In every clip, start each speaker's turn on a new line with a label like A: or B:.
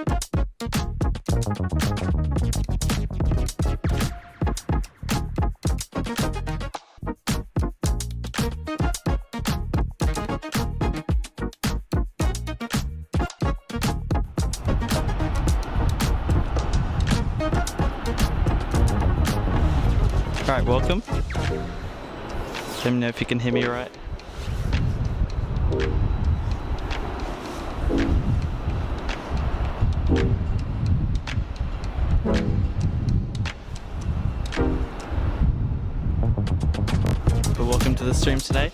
A: Alright, welcome. Let me know if you can hear me right. But welcome to the stream today.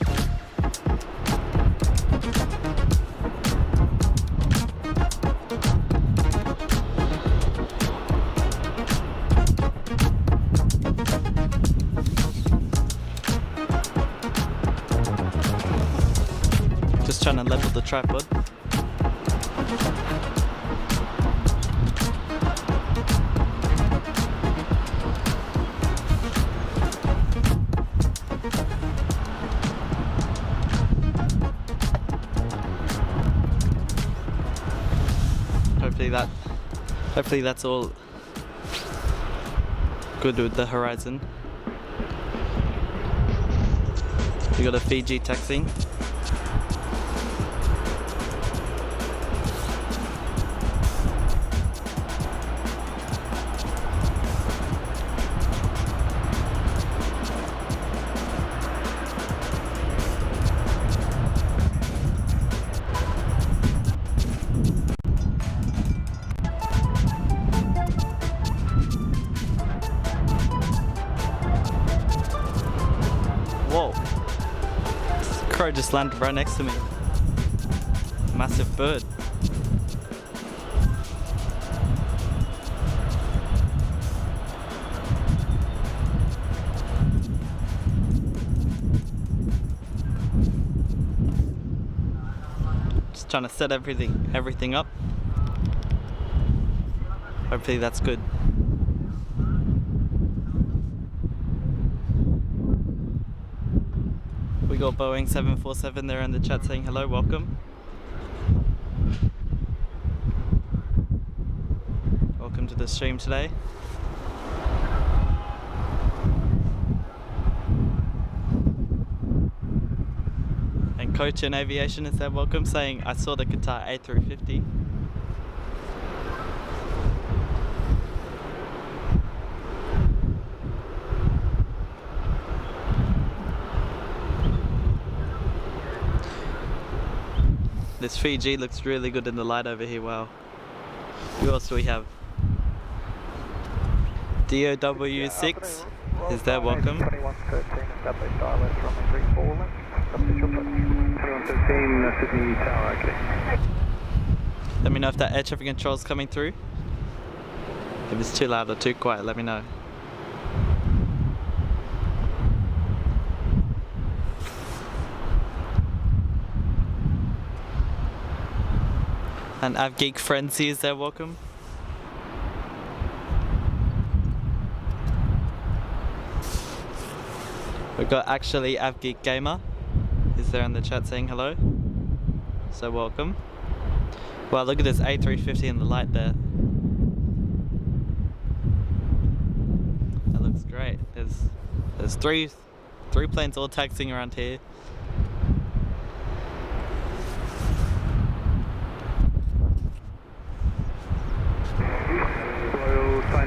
A: Just trying to level the tripod. Hopefully that's all good with the horizon. We got a Fiji taxiing. Whoa, crow just landed right next to me. Massive bird. Just trying to set everything up. Hopefully that's good. We got Boeing 747 there in the chat saying hello, welcome. Welcome to the stream today. And Coach in Aviation is there, welcome, saying I saw the Qatar A380. This Fiji looks really good in the light over here, wow. Who else do we have? DOW6 is there, welcome.
B: 2113 established ILS runway 34 left. 2113 Sydney Tower, okay.
A: Let me know if that air traffic control is coming through. If it's too loud or too quiet, let me know. And avgeek frenzy is there, welcome. We've got actually avgeek gamer is there in the chat saying hello. So welcome. Wow, look at this A350 in the light there. That looks great. There's three planes all taxiing around here.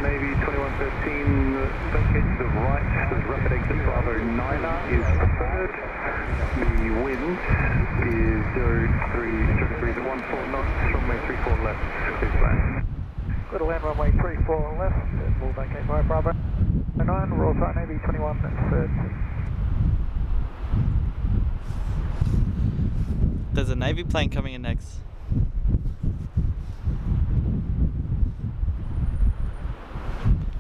B: Navy 2113, vacate to the right, there's rapid exit Bravo 9 is preferred. The wind is 03 degrees at 14 knots, runway 34 left, please land. Got to land runway 34 left, we'll vacate by Bravo 9, Royal Thai Navy 2113.
A: There's a Navy plane coming in next.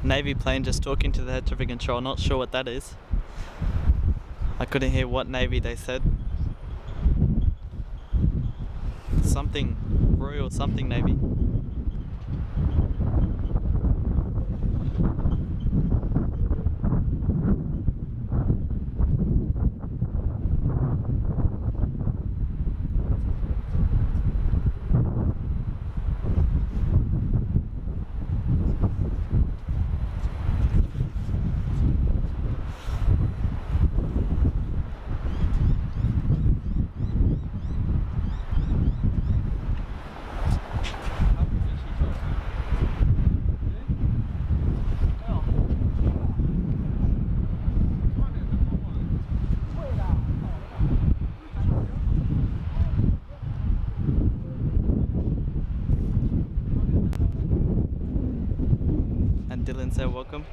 A: Navy plane just talking to the air traffic control, not sure what that is. I couldn't hear what Navy they said. Something, Royal something Navy. Dylan's there, welcome.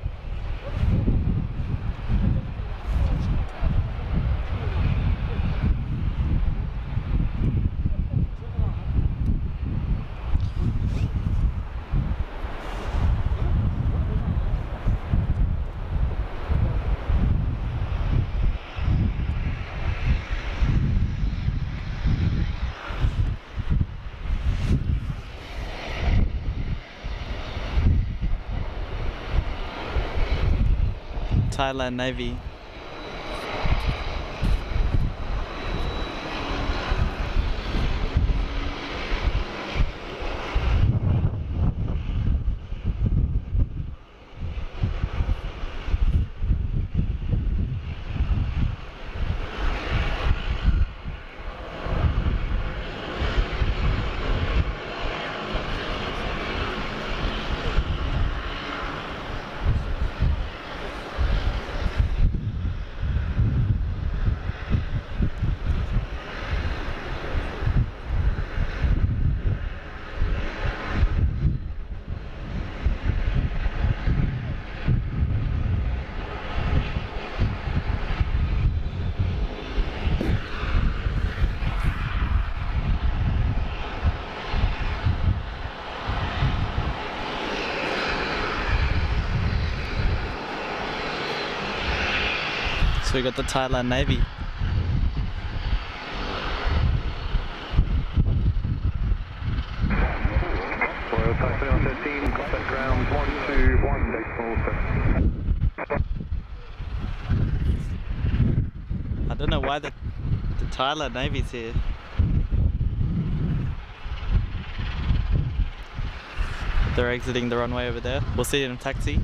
A: Thailand Navy. So we got the Thailand Navy.
B: Royal Thai 2113, contact ground 121.7.
A: I don't know why the Thailand Navy's here. They're exiting the runway over there. We'll see you in a taxi.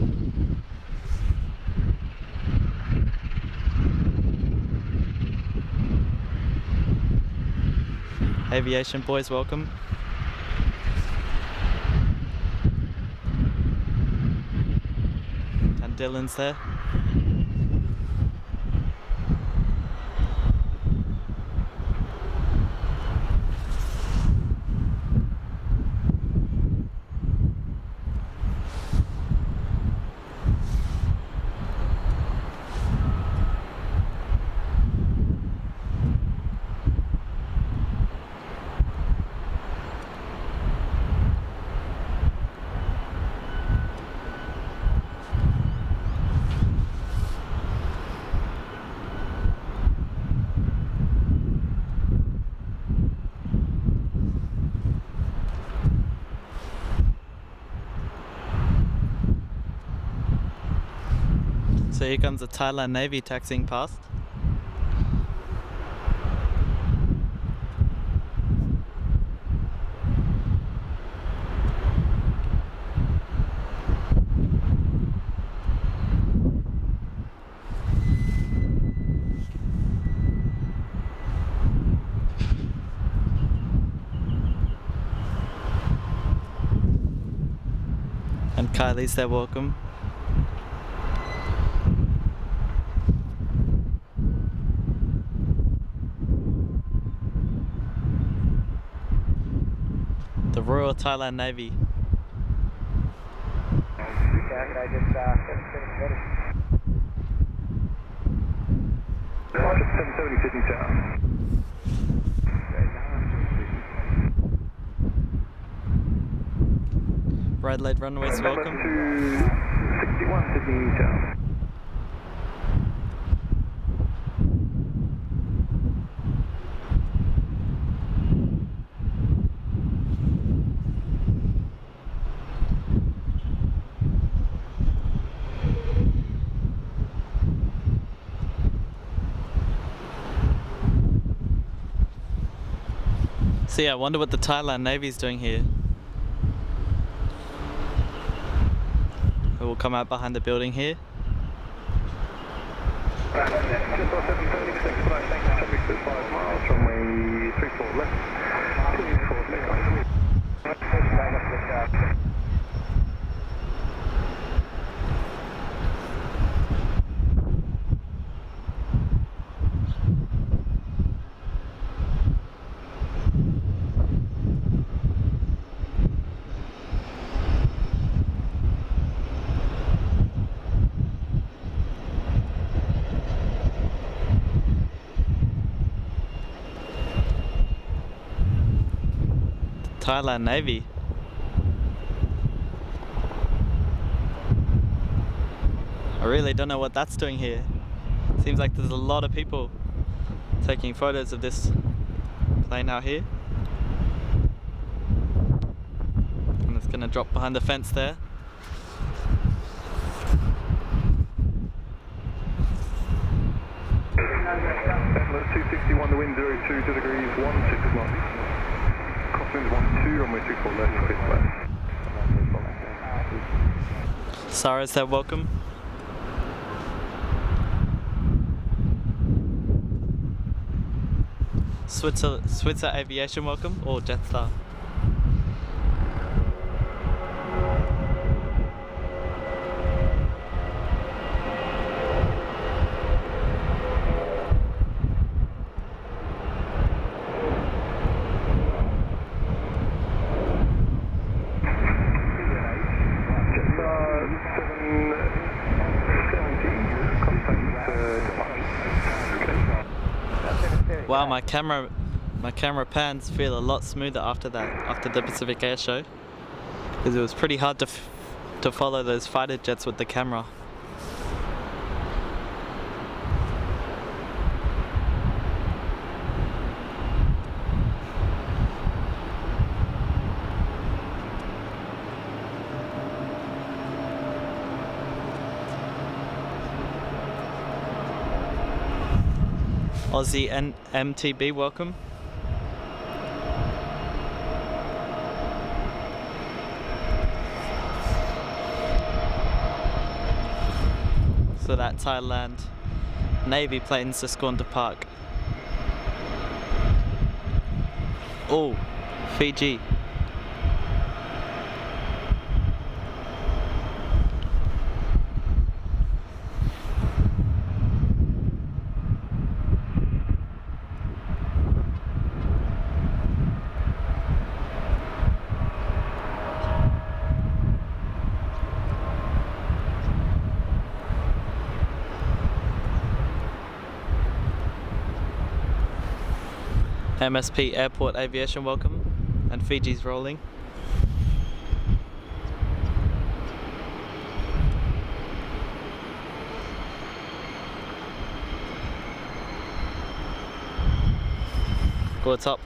A: Aviation boys, welcome. And Dylan's there. So here comes the Thailand Navy taxiing past. And Kylie's there, welcome. The Royal Thailand Navy.
B: Roger, 770 Sydney Tower.
A: Right late runways, welcome.
B: To 61 Sydney Tower.
A: So yeah, I wonder what the Thailand Navy's doing here. It will come out behind the building here.
B: Just on 730, expedite, thanks, traffic to 5 miles, runway 34 left, 24 takeoff.
A: Thailand Navy. I really don't know what that's doing here. Seems like there's a lot of people taking photos of this plane out here. And it's gonna drop behind the fence there.
B: Atlas 261, the wind 02 degrees, 16 knots. Crosswind 12, runway 24 left, quick left.
A: Sarah said welcome. Switzer Aviation welcome, or Jetstar. Wow, my camera pans feel a lot smoother after the Pacific Air Show, because it was pretty hard to follow those fighter jets with the camera. Aussie and MTB, welcome. So that Thailand Navy plane's just gone to park. Oh, Fiji. MSP Airport Aviation welcome, and Fiji's rolling. Go top.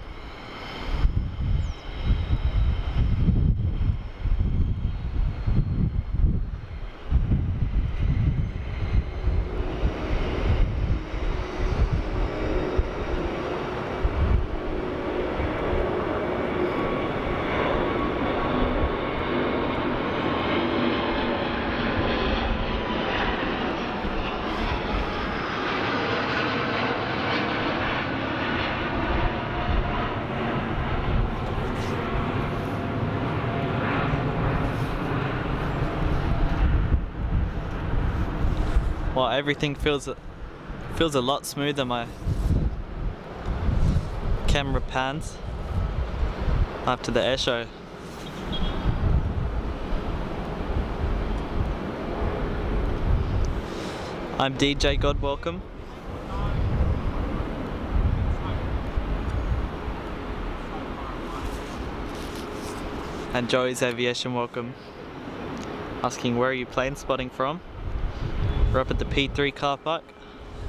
A: Well, everything feels a lot smoother. My camera pans after the air show. I'm DJ God, welcome. And Joey's Aviation, welcome. Asking where are you plane spotting from? We're up at the P3 car park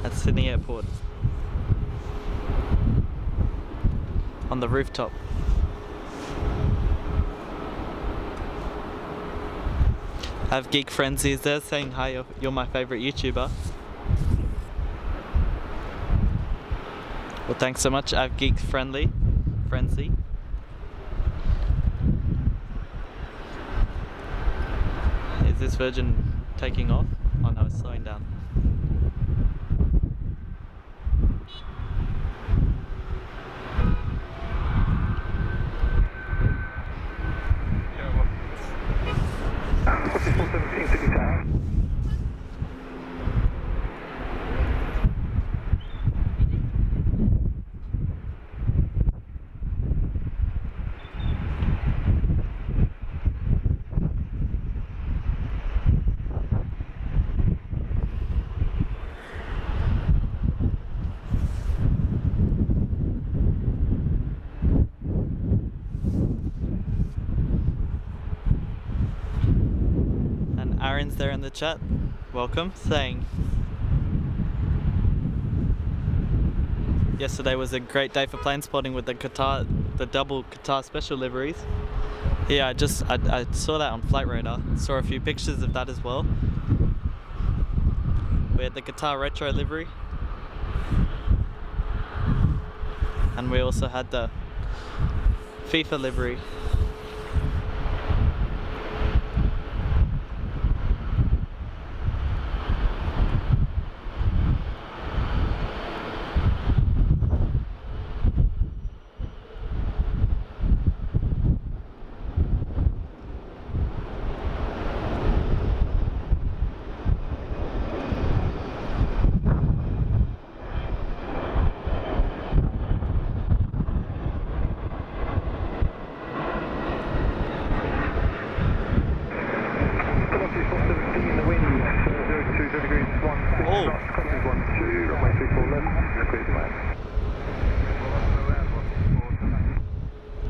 A: at Sydney Airport. On the rooftop. Avgeek Frenzy is there saying hi, you're my favourite YouTuber. Well, thanks so much, Avgeek Frenzy. Is this Virgin taking off? Oh no, it's slowing down. Qatarians there in the chat, welcome, saying yesterday was a great day for plane spotting with the double Qatar special liveries. Yeah, I saw that on Flight Radar. Saw a few pictures of that as well. We had the Qatar retro livery, and we also had the FIFA livery.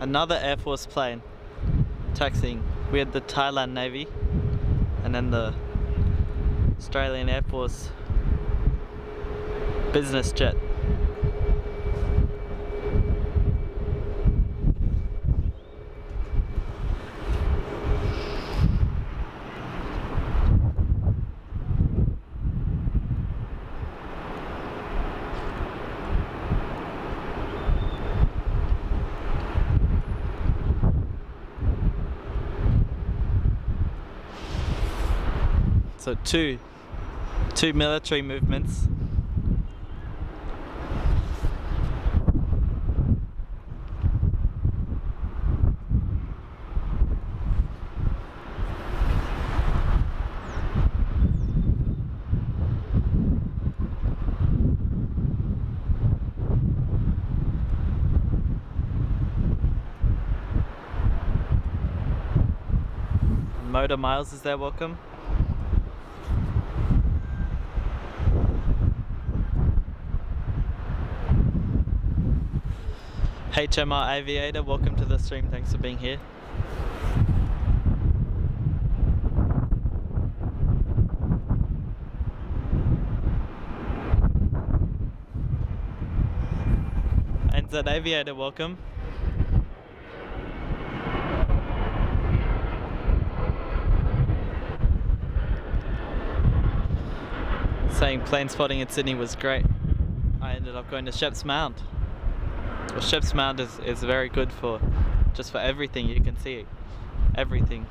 A: Another Air Force plane taxiing. We had the Thailand Navy and then the Australian Air Force business jet. So two military movements. Motor Miles is there, welcome. HMR Aviator, welcome to the stream, thanks for being here. NZ Aviator, welcome. Saying plane spotting in Sydney was great. I ended up going to Sheps Mound. Well, Sheps Mound is very good for just for everything. You can see everything.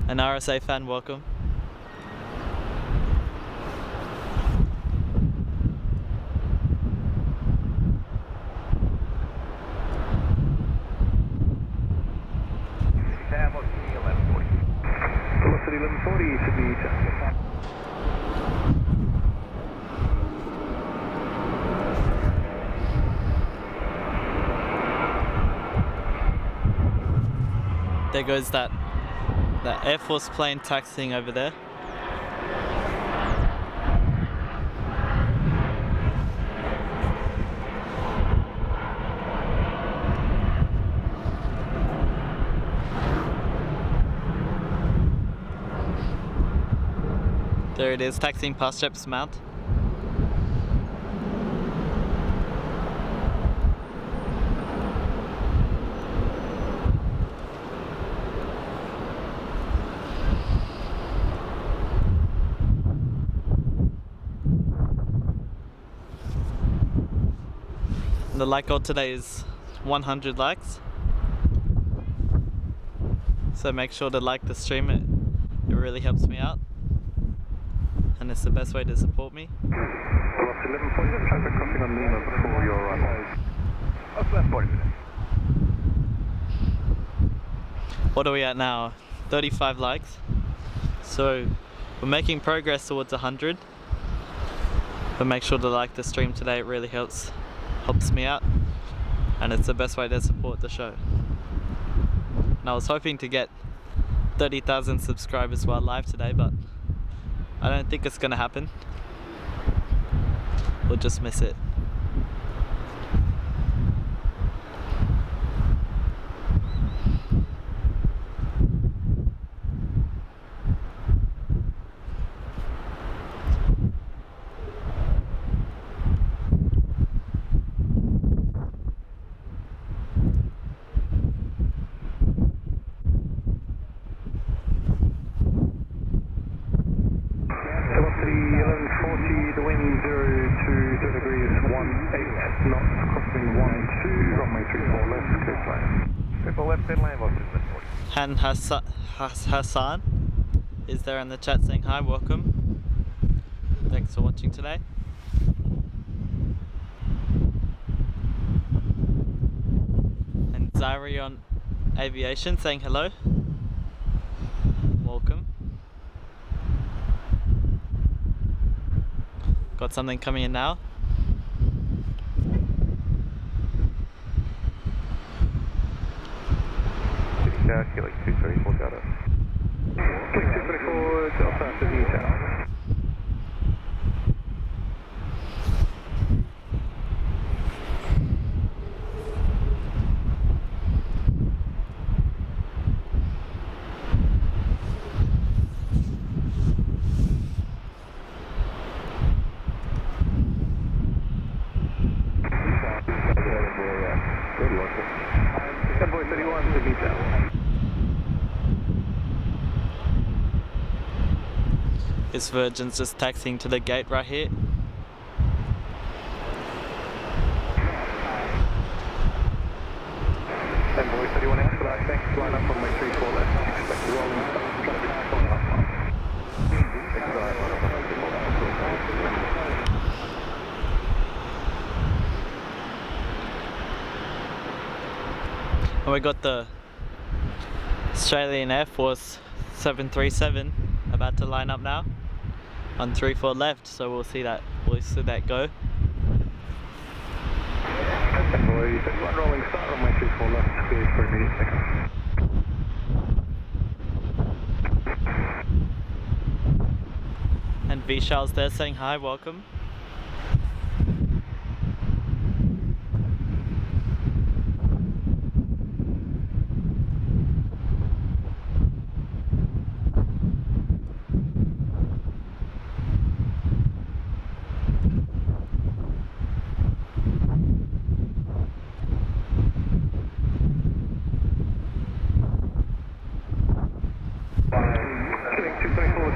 A: An RSA fan, welcome.
B: Velocity 1140 should be just.
A: There goes that Air Force plane taxiing over there. There it is, taxiing past Sheps Mount. The like goal today is 100 likes, so make sure to like the stream. It really helps me out, and it's the best way to support me.
B: Velocity 1140, traffic crossing on Lima before your runway. That's left 40 minutes.
A: What are we at now? 35 likes. So we're making progress towards 100. But make sure to like the stream today, it really helps me out, and it's the best way to support the show. And I was hoping to get 30,000 subscribers while live today, but I don't think it's gonna happen. We'll just miss it.
B: 334 left, then land loss is the 40.
A: Han Hassan is there in the chat saying hi, welcome. Thanks for watching today. And Zyrion Aviation saying hello. Welcome. Got something coming in now.
B: Helix 234 Delta. Helix 234 Delta, Sydney Tower. Envoy 31, Sydney Tower.
A: This Virgin's just taxiing to the gate right here.
B: Envoy 31 expedite, thanks, line up on my 34 left. Expect the rolling stop, try to be 4.5 miles. Expedite, line up on my 34 left.
A: And we got the Australian Air Force 737 about to line up now on 34 left, so we'll see that go.
B: Envoy 31 rolling start on my 34 left, cleared for immediate takeoff.
A: And Vishal's there saying hi, welcome.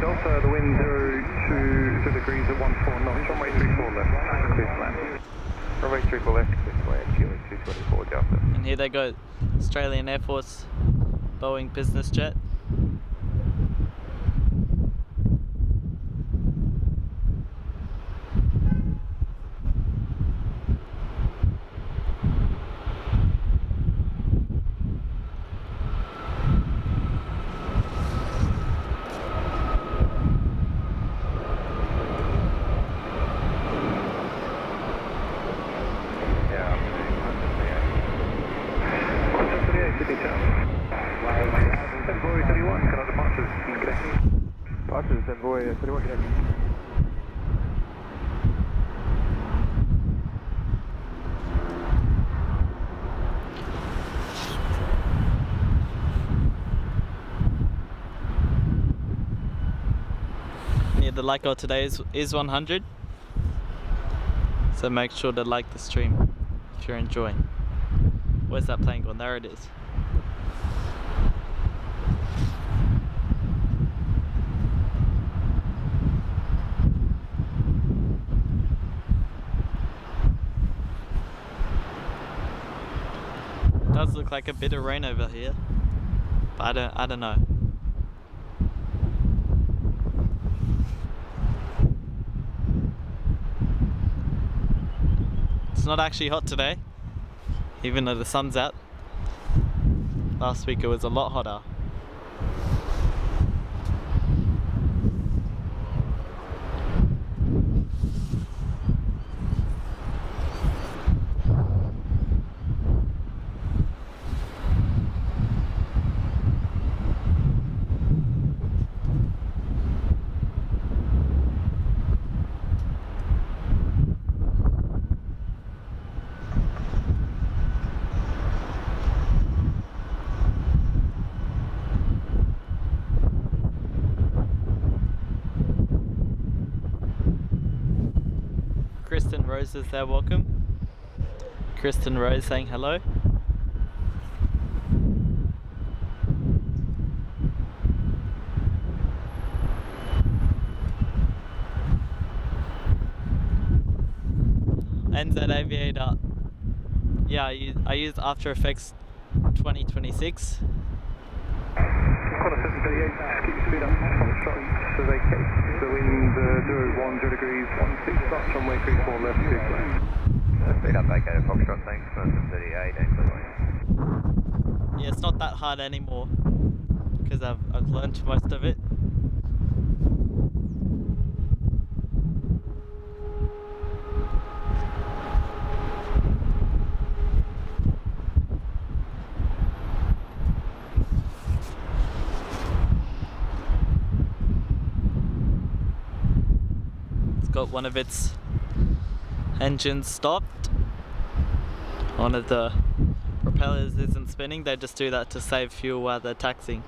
B: Delta, the wind 0 to degrees at 14 knots, runway 34 left, clear to land. Runway 34 left, clear to land, Helix 224 Delta.
A: And here they go, Australian Air Force Boeing business jet.
B: Envoy 31, can I departures? Departures, Envoy 31, connect.
A: Yeah, the like goal today is 100. So make sure to like the stream if you're enjoying. Where's that plane gone? There it is. Does look like a bit of rain over here, but I don't know. It's not actually hot today, even though the sun's out. Last week it was a lot hotter. Kristen Rose is there, welcome. Kristen Rose saying hello. NZ Aviator. Yeah, I use After Effects 2026.
B: Quarter 738, keep speed up, Foxtrot, so vacate, the wind 010 degrees, 16 knots, runway 34 left, 2 flat.
C: Speed up, vacated, Foxtrot, thanks, 738, and clear.
A: Yeah, it's not that hard anymore because I've learned most of it. It's got one of its engines stopped. One of the propellers isn't spinning. They just do that to save fuel while they're taxiing.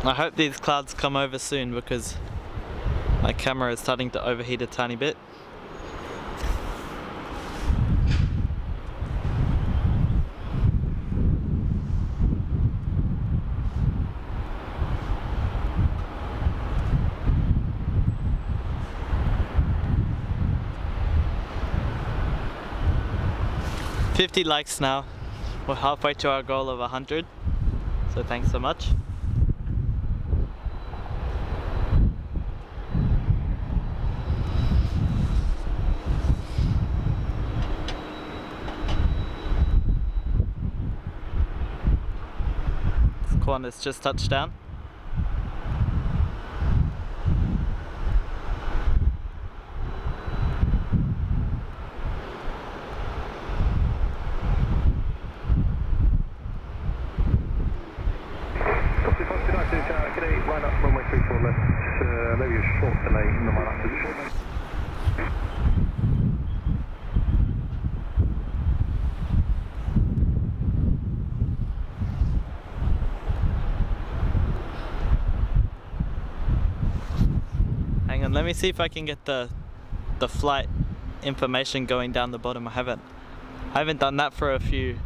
A: I hope these clouds come over soon because my camera is starting to overheat a tiny bit. $50 likes now. We're halfway to our goal of 100. So thanks so much. Qantas just touched down.
B: Line up runway 34 left, maybe a short delay in the line up position.
A: Hang on, let me see if I can get the flight information going down the bottom. I haven't done that for a few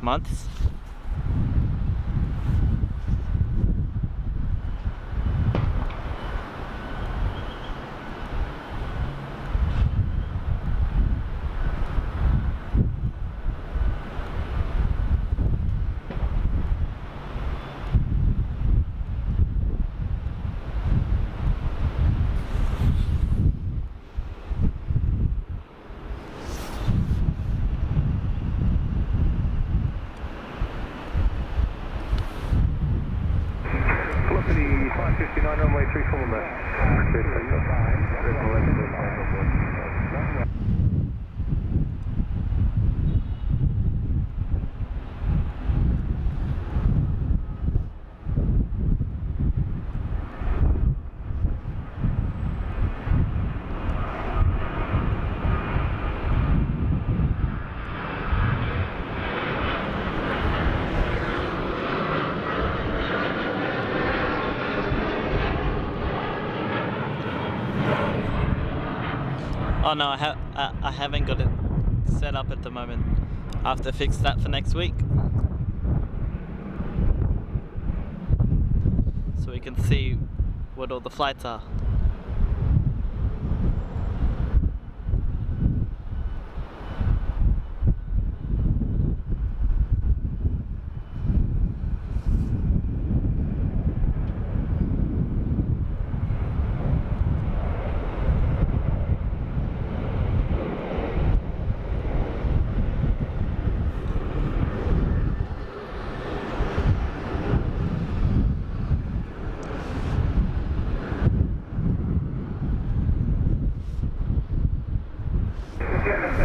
A: months.
B: Velocity 559, runway 34 left. Clear takeoff.
A: Oh no, I haven't got it set up at the moment. I have to fix that for next week. So we can see what all the flights are.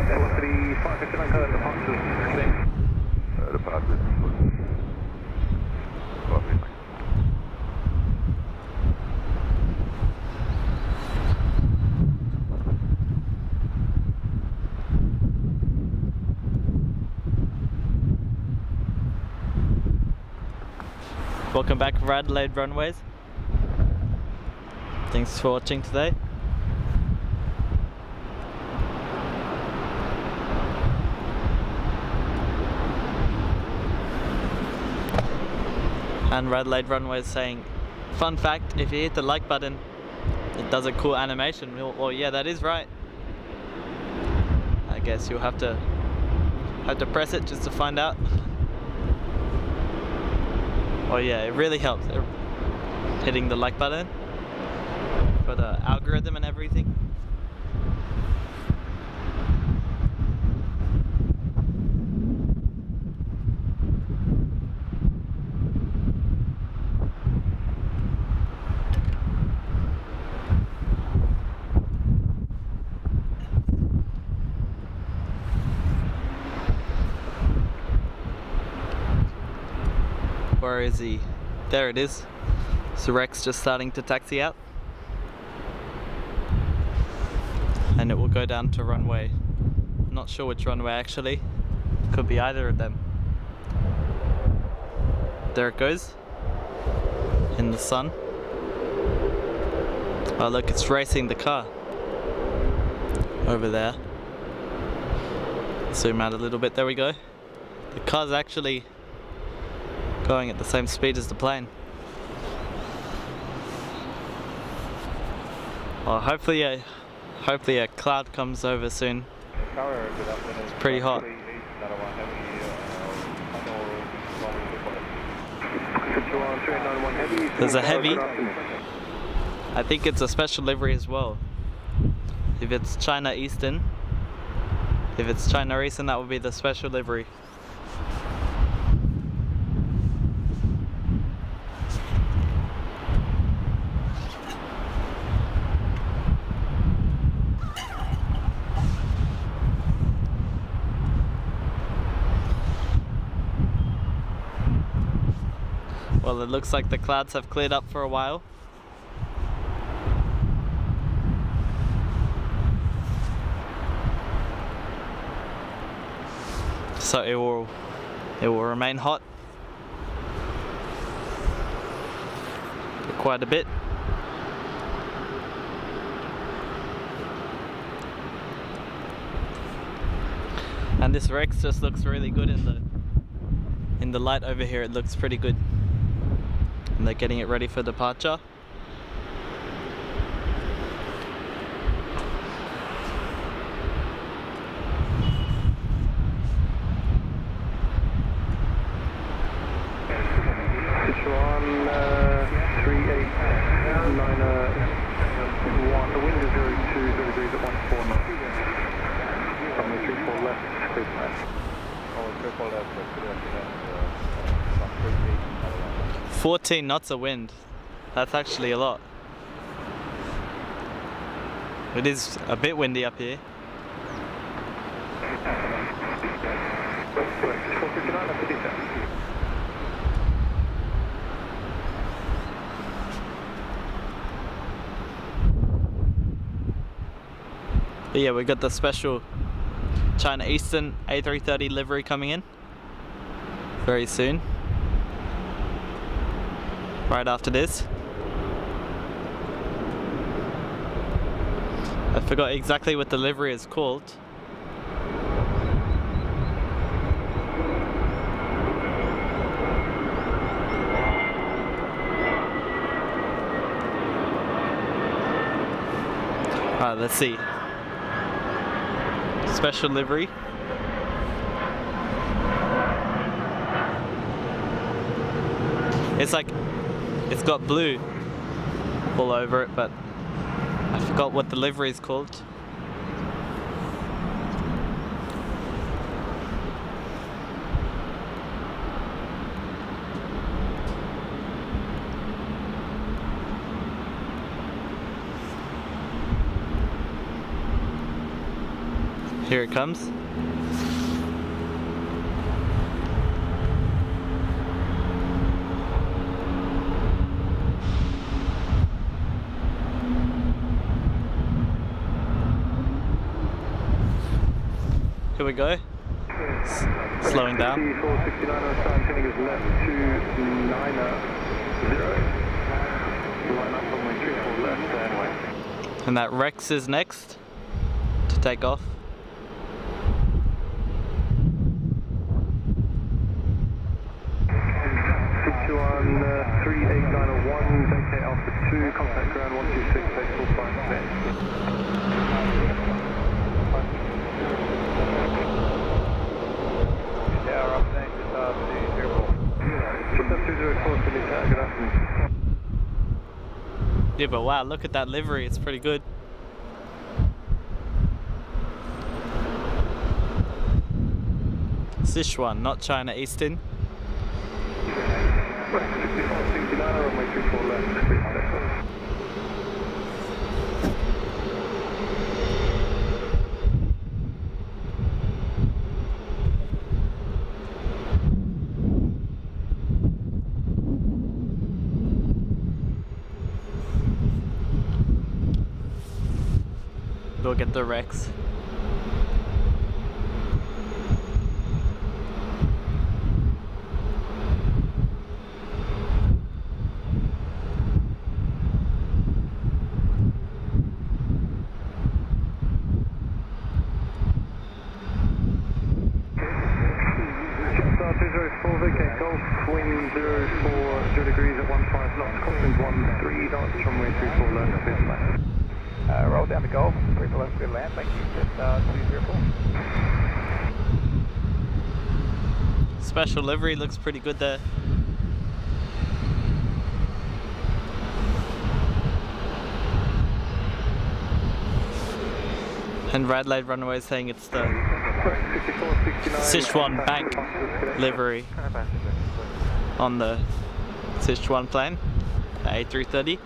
B: Velocity 559, departures.
C: Departures.
A: Welcome back, Adelaide Runways. Thanks for watching today. And Adelaide Runway is saying, fun fact, if you hit the like button, it does a cool animation. Well, yeah, that is right. I guess you'll have to press it just to find out. Oh yeah, it really helps. Hitting the like button for the algorithm and everything. Where is he? There it is. So Rex just starting to taxi out. And it will go down to runway. Not sure which runway actually. Could be either of them. There it goes. In the sun. Oh look, it's racing the car. Over there. Zoom out a little bit, there we go. The car's actually going at the same speed as the plane. Well, hopefully a cloud comes over soon. It's pretty hot. There's a heavy. I think it's a special livery as well. If it's China Eastern, that would be the special livery. Well, it looks like the clouds have cleared up for a while. So it will remain hot for quite a bit. And this Rex just looks really good in the light over here. It looks pretty good. And they're getting it ready for departure.
B: Sichuan 389 the wind is 020 degrees at 14 knots. From the 34 left, clear path. Oh, 34 left, clear path.
A: 14 knots of wind. That's actually a lot. It is a bit windy up here. But yeah, we got the special China Eastern A380 livery coming in very soon. Right after this. I forgot exactly what the livery is called. Alright, let's see. Special livery. It's like, it's got blue all over it, but I forgot what the livery is called. Here it comes. Here we go. Slowing down.
B: 469 on time, turning is left to 90. Line up on my 34 left anyway.
A: And that Rex is next to take off.
B: Sichuan
A: Yeah, but wow, look at that livery, it's pretty good. Sichuan, not China Eastern.
B: 6469, runway 34 left, clear for takeoff.
A: Go get the Rex.
B: Jetstar 204, vacate Golf, wind 040 degrees at 15 knots, crossing 13 knots, runway 34 left, clear for land.
C: Roll down the Gulf, 3 below, clear to land, thank you, Jetstar 204.
A: Special livery looks pretty good there. And Radlade Runway is saying it's the
B: 6469,
A: Sichuan Bank livery on the Sichuan plane, the A380.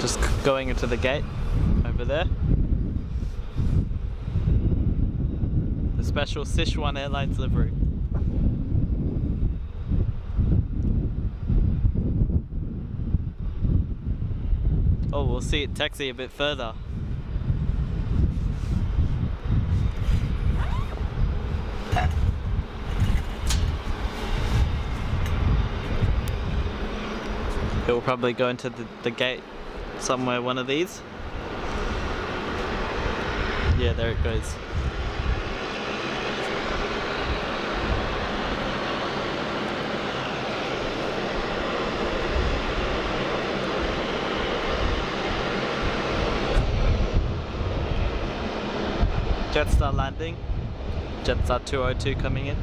A: Just going into the gate over there. The special Sichuan Airlines livery. Oh, we'll see it taxi a bit further. It will probably go into the gate somewhere, one of these. Yeah, there it goes. Jetstar landing. Jetstar 202 coming in.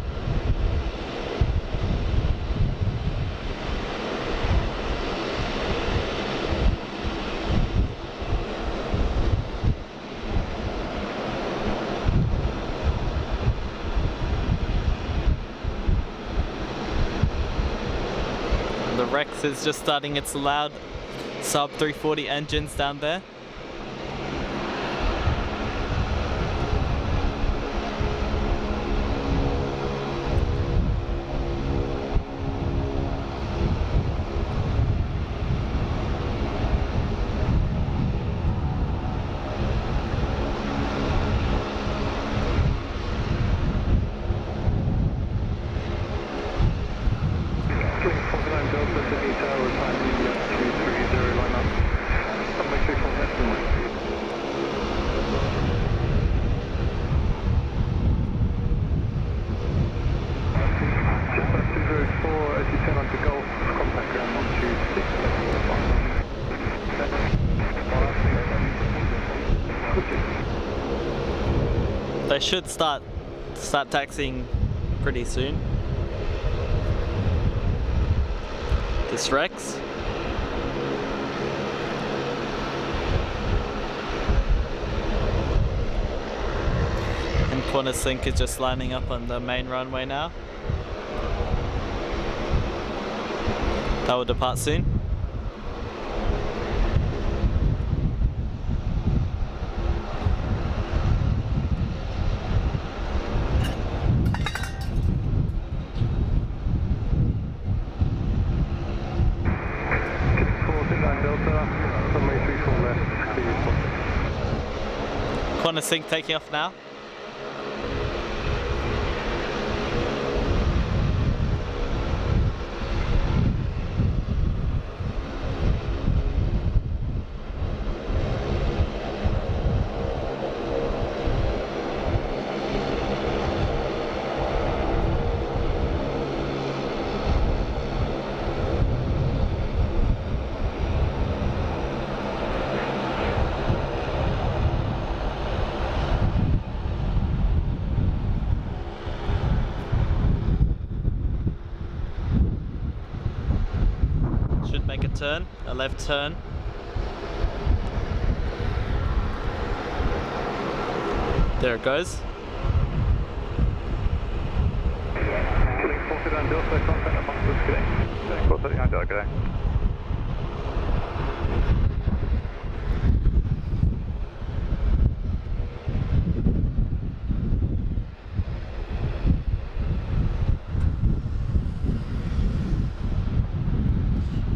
A: The Rex is just starting its loud sub 340 engines down there. They should start taxiing pretty soon. This Rex. And Qantas Sync is just lining up on the main runway now. That will depart soon. Qantas Sync taking off now. make a turn, a left turn. There it goes.
B: Killing 439 Delta, contact amongst us, good day. Killing 439 Delta, good day.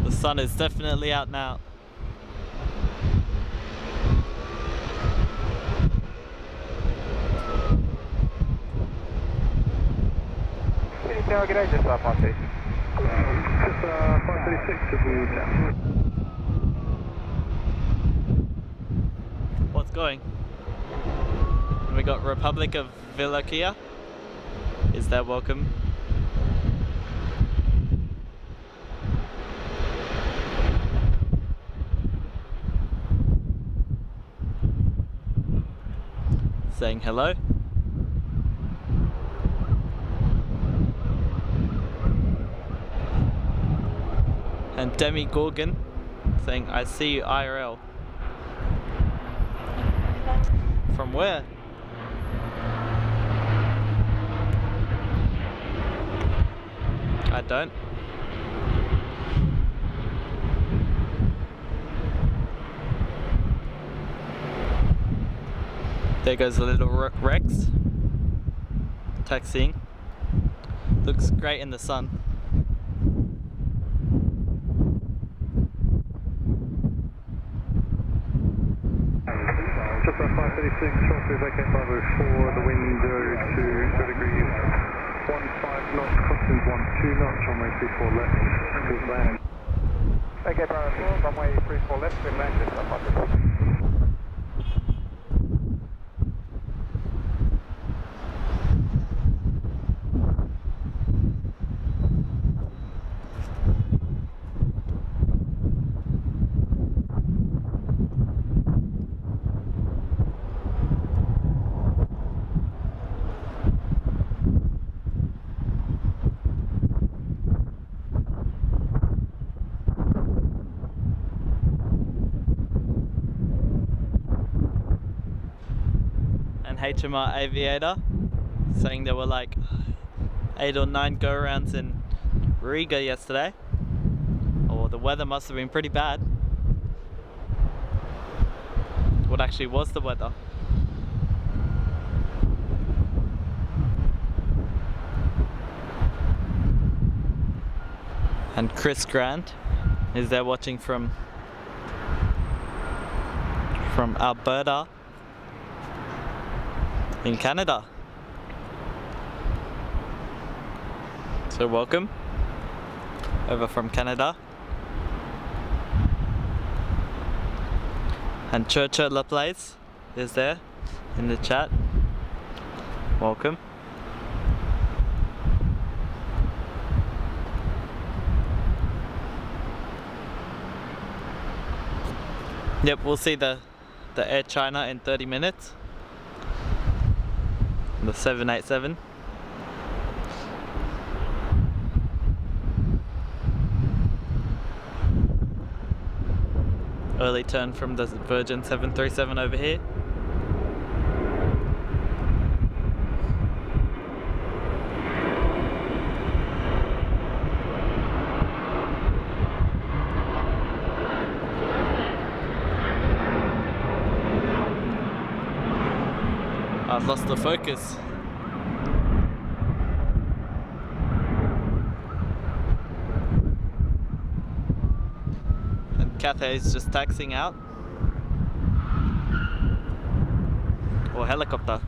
A: The sun is definitely out now.
C: Tower, good day, just off on station.
B: Just 536 to the down.
A: What's going? We got Republic of Wallachia. Is that welcome? Saying hello. And Demi Gorgon saying, I see you IRL. From where? I don't. There goes the little Rex taxiing. Looks great in the sun.
B: Just 536, short to vacate 504, the wind 0 degrees, 15 knots, crossings 12 knots, runway 34 left, good land.
C: Vacate 504, runway 34 left, good land, just off on station.
A: HMR Aviator saying there were like 8 or 9 go-arounds in Riga yesterday. Oh, the weather must have been pretty bad. What actually was the weather? And Chris Grant is there watching from Alberta in Canada. So welcome over from Canada. And Churchill Laplace is there in the chat. Welcome. Yep, we'll see the Air China in 30 minutes. The 787. Early turn from the Virgin 737 over here. I've lost the focus. And Cathay is just taxiing out. Or helicopter.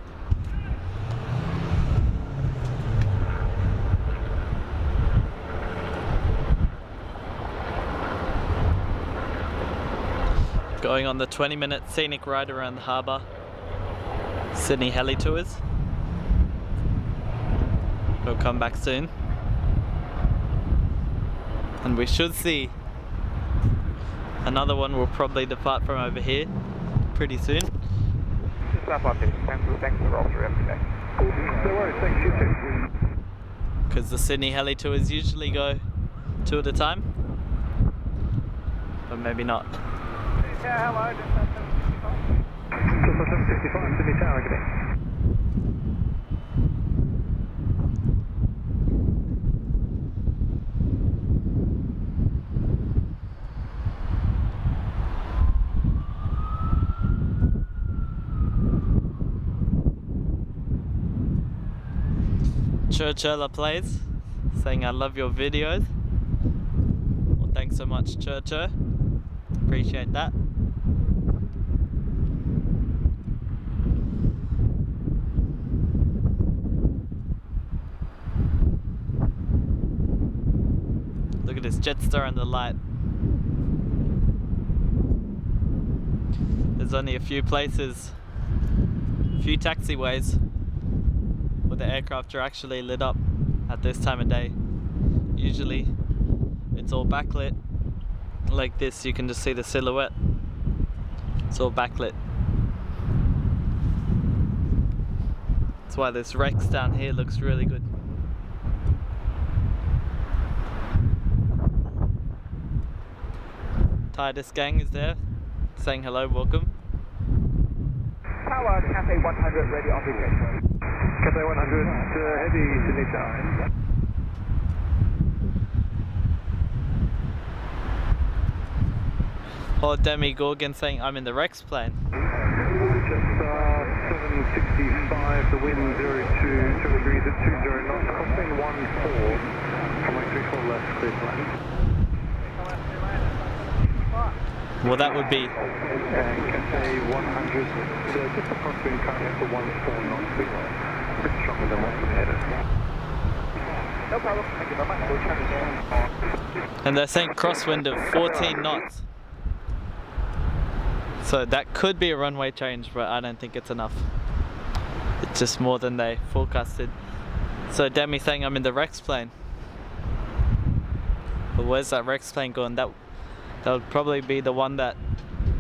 A: Going on the 20-minute scenic ride around the harbour. Sydney heli tours. We'll come back soon. And we should see another one will probably depart from over here pretty soon.
C: Just off on station. Thanks for the roll through today.
B: No worries, thanks, you too.
A: Because the Sydney heli tours usually go 2 at a time. but maybe not.
C: Yeah, hello.
B: Delta 765, Sydney Tower, good day.
A: Churchilla plays, saying I love your videos. Well, thanks so much, Churcher. Appreciate that. Look at this Jetstar under the light. There's only a few places, a few taxiways where the aircraft are actually lit up at this time of day. Usually it's all backlit like this. You can just see the silhouette. It's all backlit. That's why this Rex down here looks really good. Titus gang is there saying hello, welcome.
C: Tower, Cathay 100 ready on the
B: Cathay 100, heavy Sydney Tower.
A: Oh, Demi Gorgon saying I'm in the Rex plane.
B: Jetstar 765, the wind 02, 2 degrees at 20 knots, crossing 14, from 34 left, clear to land.
A: Well, that would be
B: And Cathay 100, just approximately currently up to 14 knots, pretty stronger than what's ahead of.
C: No problem, thank you very much. We'll turn it down.
A: and they're saying crosswind of 14 knots. So that could be a runway change, but I don't think it's enough. It's just more than they forecasted. So Demi saying I'm in the Rex plane. But where's that Rex plane going? That would probably be the one that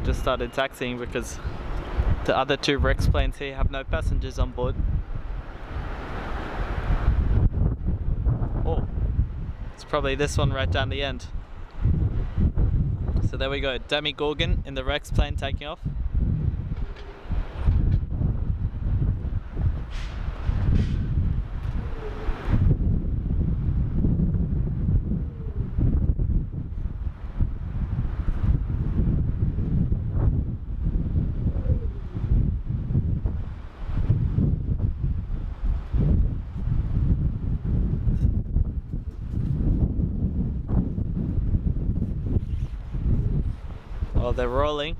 A: just started taxiing, because the other two Rex planes here have no passengers on board. Oh, it's probably this one right down the end. So there we go, Demi Gorgon in the Rex plane taking off. Oh, they're rolling.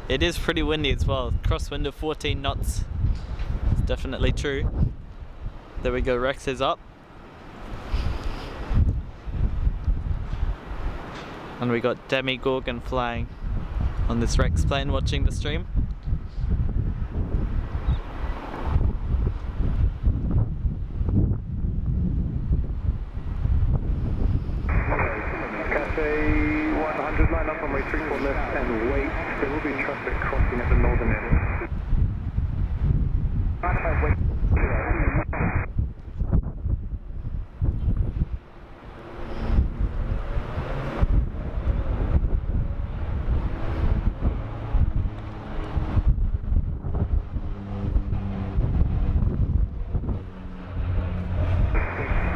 A: It is pretty windy as well. Crosswind of 14 knots. It's definitely true. There we go, Rex is up. And we got Demi Gorgon flying on this Rex plane watching the stream.
B: Cathay 100, line up on runway 34 left and wait. There will be traffic crossing at the northern end.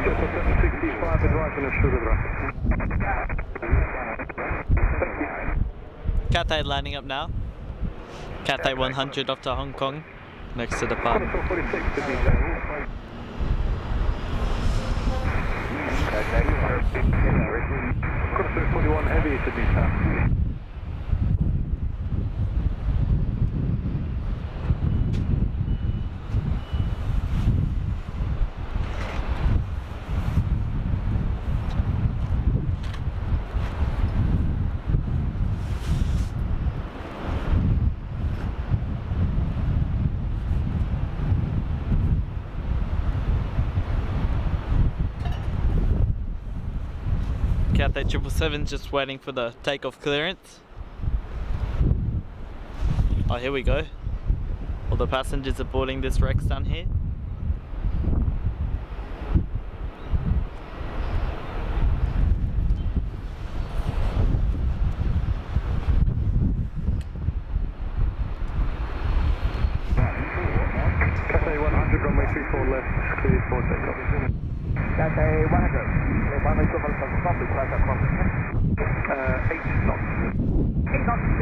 B: Delta 765 advise on a sugar rapid.
A: Cathay lining up now. Cathay 100 off to Hong Kong, next to the park.
B: 46 to detail. Crosswind 41 heavy to detail.
A: Cathay 777 just waiting for the takeoff clearance. Oh, here we go. All the passengers are boarding this Rex down here.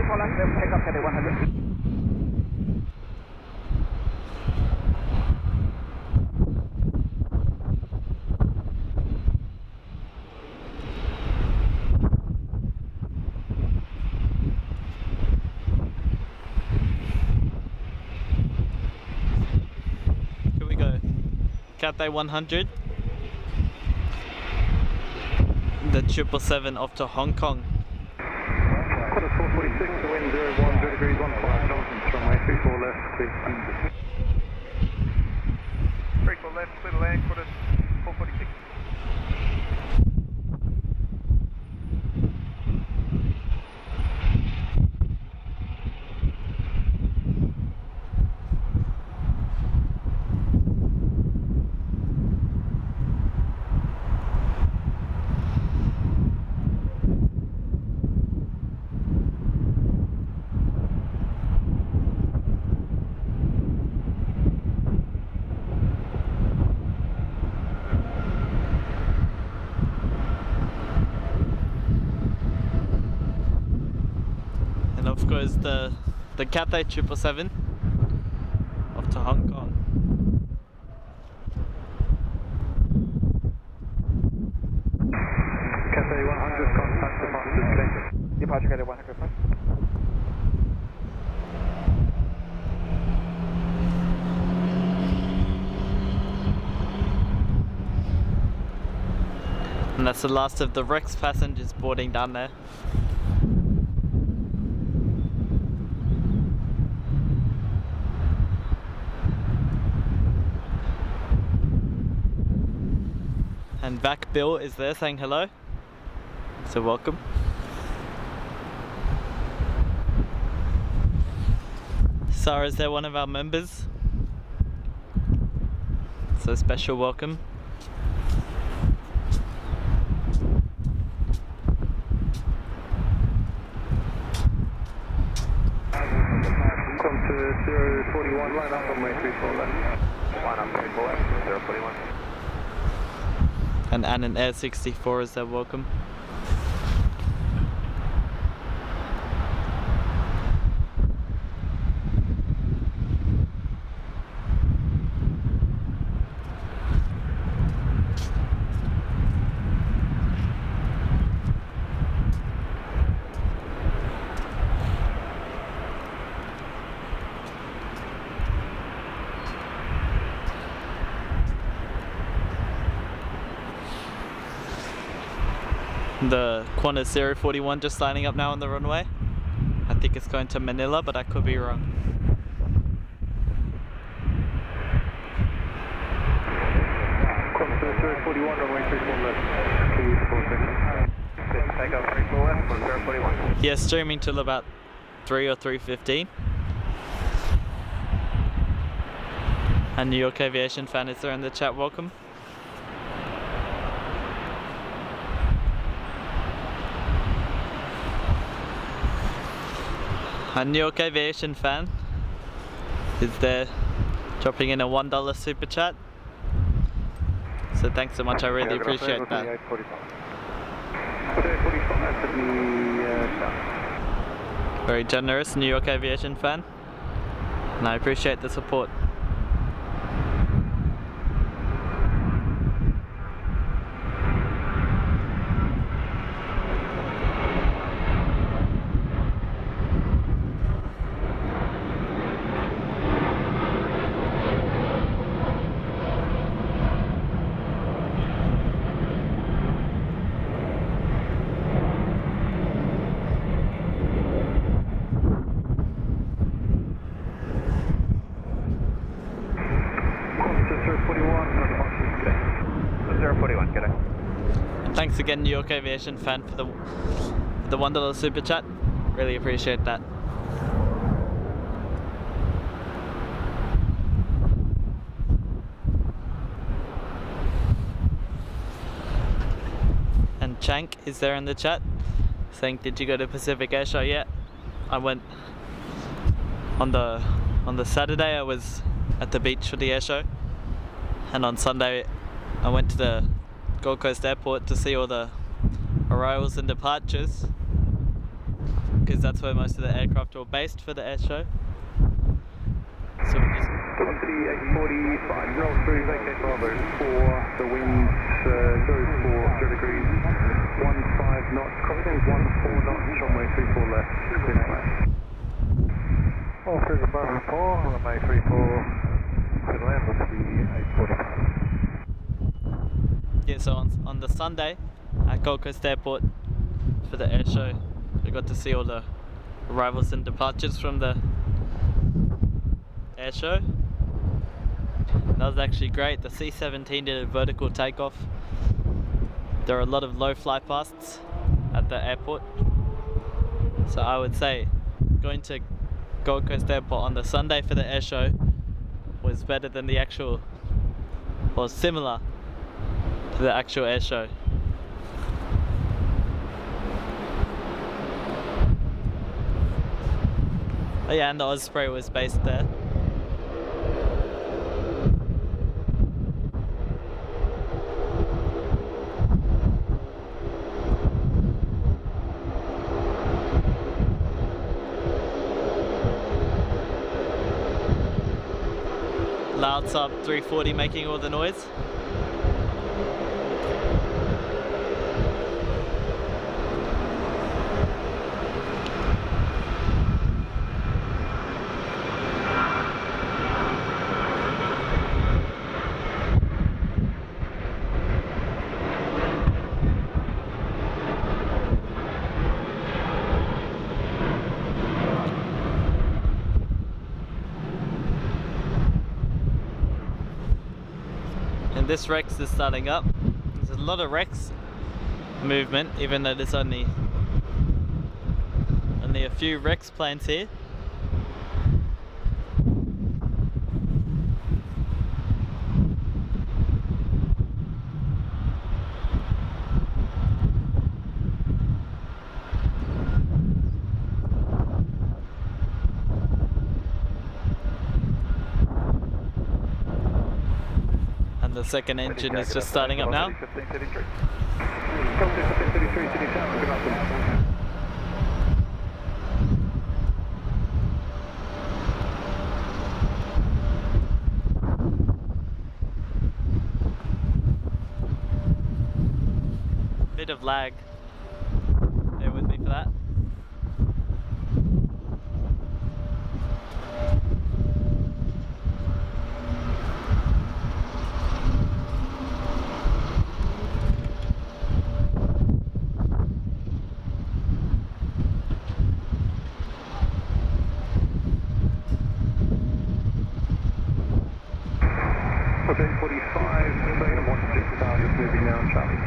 C: 24 left, then take off Cathay 100.
A: Here we go. Cathay 100. The 777 off to Hong Kong.
B: Quarter 446, the wind 010 degrees 15 knots, runway 34 left, please.
C: 34 left, clear to land, quarter 446.
A: And off goes the Cathay 777 off to Hong Kong.
B: Cathay 100, contact departures connected.
C: Departure Cathay 100 first.
A: And that's the last of the Rex passengers boarding down there. And Vac Bill is there saying hello, so welcome. Sarah's there, one of our members, so special welcome.
B: Come to 041, line up runway 34 left.
C: Line up 34 left, 041.
A: And Ann and Air 64 is there, welcome. The Qantas 041 just lining up now on the runway. I think it's going to Manila, but I could be wrong.
B: Come to 041, runway 34 left. Please, 4 seconds.
C: Take off 34 left on 041.
A: Yeah, streaming till about 3 or 3:15. And New York Aviation fan is there in the chat, welcome. A New York Aviation fan is there dropping in a $1 super chat. So thanks so much, I really appreciate that.
B: 45 Sydney south.
A: Very generous New York Aviation fan, and I appreciate the support. Thanks again, New York Aviation fan, for the $1 super chat. Really appreciate that. And Chank is there in the chat saying, did you go to Pacific Airshow yet? I went on the Saturday. I was at the beach for the airshow, and on Sunday I went to the Gold Coast Airport to see all the arrivals and departures. because that's where most of the aircraft were based for the air show. So we just
B: Velocity 840, roll through, vacate Bravo 4, the wind 040 degrees, 15 knots, crossing 14 knots, runway 34 left, clear right.
C: All through the Bravo 4, runway 34, to the land, velocity 845.
A: Yeah, so on the Sunday at Gold Coast Airport for the air show, we got to see all the arrivals and departures from the air show. That was actually great. The C-17 did a vertical takeoff. There are a lot of low flypasts at the airport, so I would say going to Gold Coast Airport on the Sunday for the air show was better than the actual, or similar to the actual air show. Oh yeah, and the Osprey was based there. Loud sub 340 making all the noise. And this Rex is starting up. There's a lot of Rex movement, even though there's only a few Rex planes here. The second engine is just starting up now.
B: 1533. 1533, Sydney Tower, good afternoon.
A: Bit of lag. Bear with me for that.
B: Okay, 45, Spain, 16 targets moving now in traffic.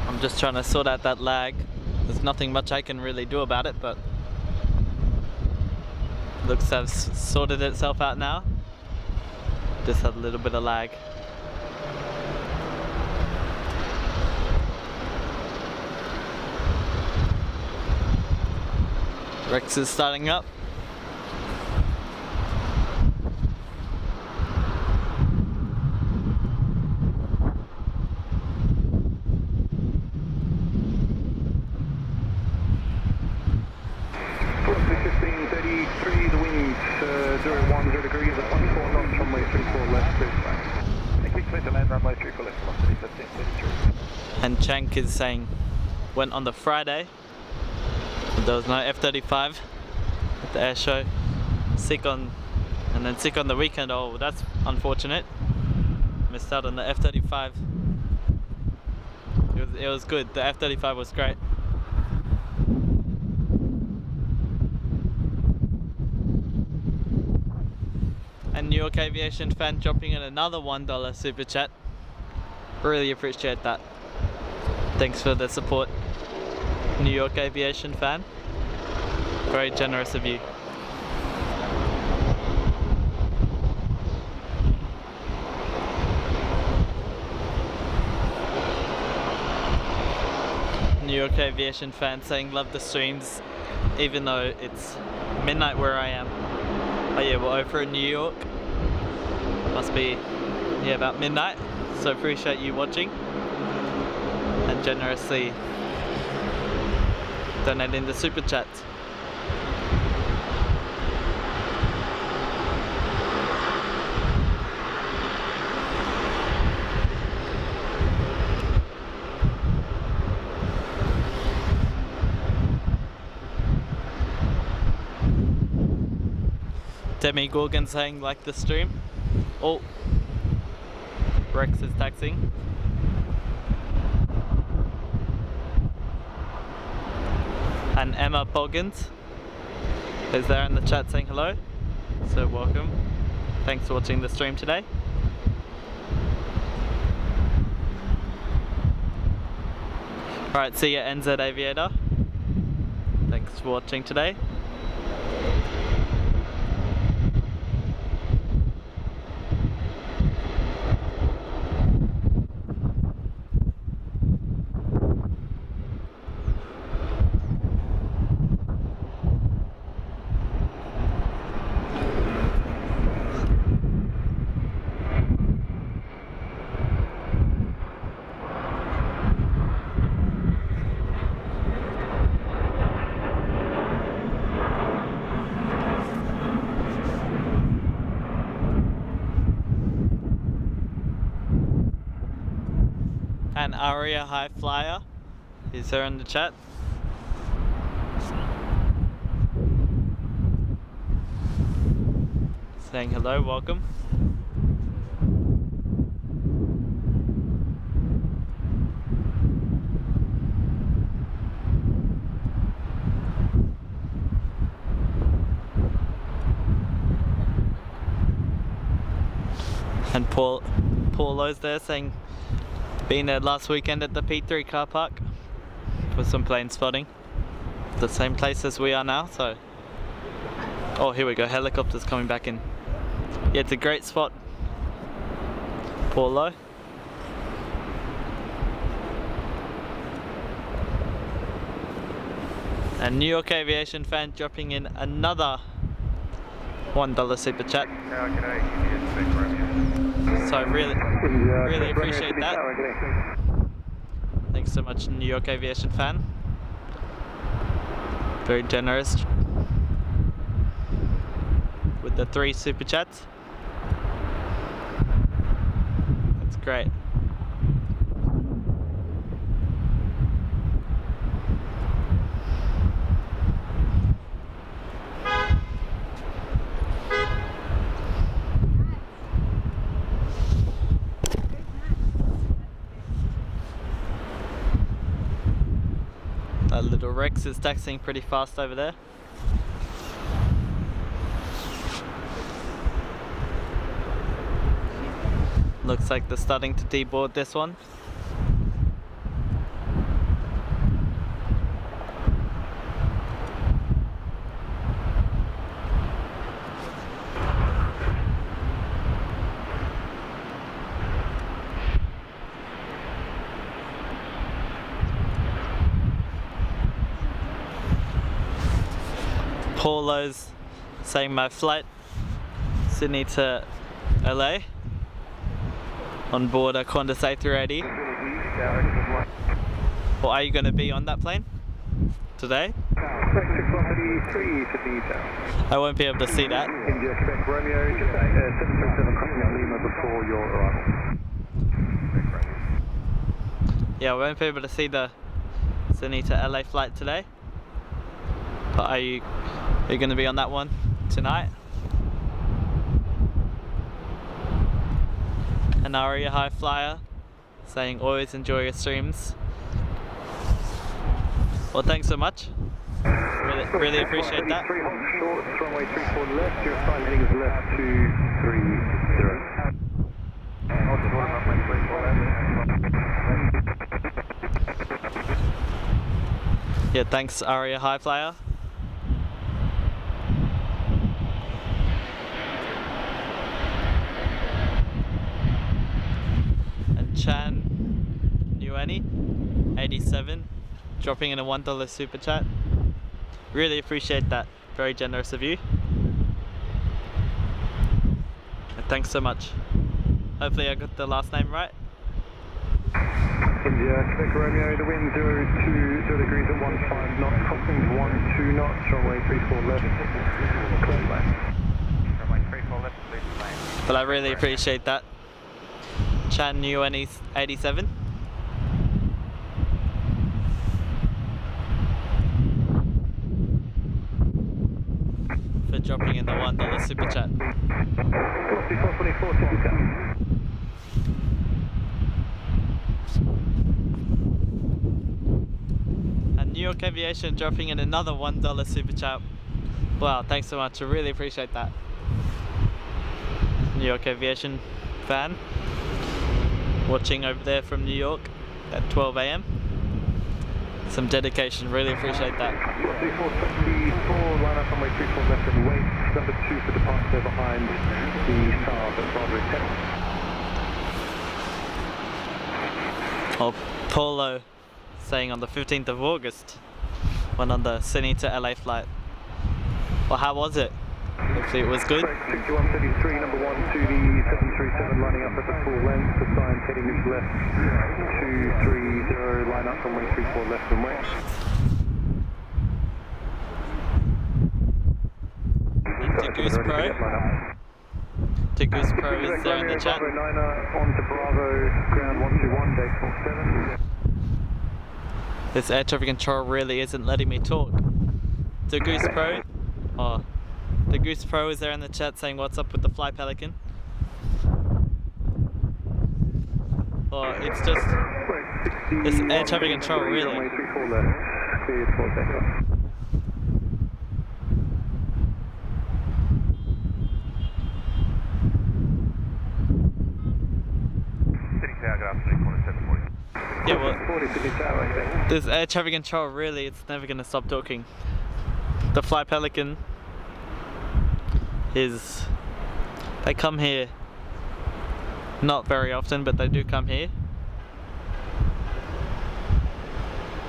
A: I'm just trying to sort out that lag. There's nothing much I can really do about it, but looks to have sorted itself out now. Just had a little bit of lag. Rex is starting up.
B: The wind 010 degrees at 14 knots, runway 34 left, clear right.
C: Thank you, clear to land, runway 34 left, velocity 1533.
A: And Chank is saying went on the Friday. There was no F-35 at the air show. Sick on the weekend. Oh, that's unfortunate. Missed out on the F-35. It was good. The F-35 was great. And New York Aviation fan dropping in another $1 super chat. Really appreciate that. Thanks for the support, New York Aviation fan. Very generous of you. New York Aviation fan saying love the streams, even though it's midnight where I am. Oh yeah, we're over in New York. Must be, yeah, about midnight. So appreciate you watching. and generously donating the super chat. Demi Gorgon saying like the stream. Oh, Rex is taxing. And Emma Boggins is there in the chat saying hello. So welcome. Thanks for watching the stream today. Alright, see ya NZ Aviator. Thanks for watching today. And Aria High Flyer is there in the chat. Saying hello, welcome. And Paulo's there saying been there last weekend at the P3 car park for some plane spotting. The same place as we are now, so. Oh, here we go, helicopters coming back in. Yeah, it's a great spot, Paulo. And New York Aviation fan dropping in another $1 super chat. So I really appreciate that. Thanks so much, New York Aviation fan. Very generous with the 3 super chats. That's great. That little Rex is taxiing pretty fast over there. Looks like they're starting to deboard this one. Paulo's saying my flight Sydney to LA on board a Qantas A380. Or are you going to be on that plane today? I won't be able to see that. Yeah, I won't be able to see the Sydney to LA flight today. But are you going to be on that one tonight? And Aria High Flyer saying always enjoy your streams. Well, thanks so much. Really appreciate that.
B: 3 hot short, runway 34 left, your flight heading is left 230.
A: Yeah, thanks Aria High Flyer. And Chan Nueni 87 dropping in a $1 super chat. Really appreciate that. Very generous of you. And thanks so much. Hopefully I got the last name right.
B: India, Quebec Romeo, the wind 020 degrees at 15 knots, crossing 12 knots, runway 34 left, clear land.
C: Runway 34 left, please land.
A: But I really appreciate that. Chan UN 87. For dropping in the $1 super chat.
B: 4424 ticket down.
A: And New York Aviation dropping in another $1 super chat. Wow, thanks so much. I really appreciate that. New York Aviation fan watching over there from New York at 12 AM. Some dedication, really appreciate that.
B: 3424, line up runway 34 left and wait. Number 2 for departure behind the Saab at Bravo 10.
A: Oh, Paulo saying on the 15th of August, went on the Sydney to LA flight. Well, how was it? Hopefully it was good.
B: 6133, number 1 to the 737, lining up at the full length, the sign heading is left, 230, line up runway 34 left and wait.
A: Into Goose Pro. To Goose Pro is there in the chat.
B: Bravo 9er on to Bravo, ground 121, day 47.
A: This air traffic control really isn't letting me talk. To Goose Pro. Oh. The Goose Pro is there in the chat saying what's up with the Fly Pelican. Oh, it's just this air traffic control really.
B: Runway 34 left, cleared for takeoff.
C: City Tower, good afternoon, corner 740.
A: Yeah, well,
B: 40 Sydney Tower, I think.
A: this air traffic control really, it's never going to stop talking. The Fly Pelican is, they come here not very often, but they do come here.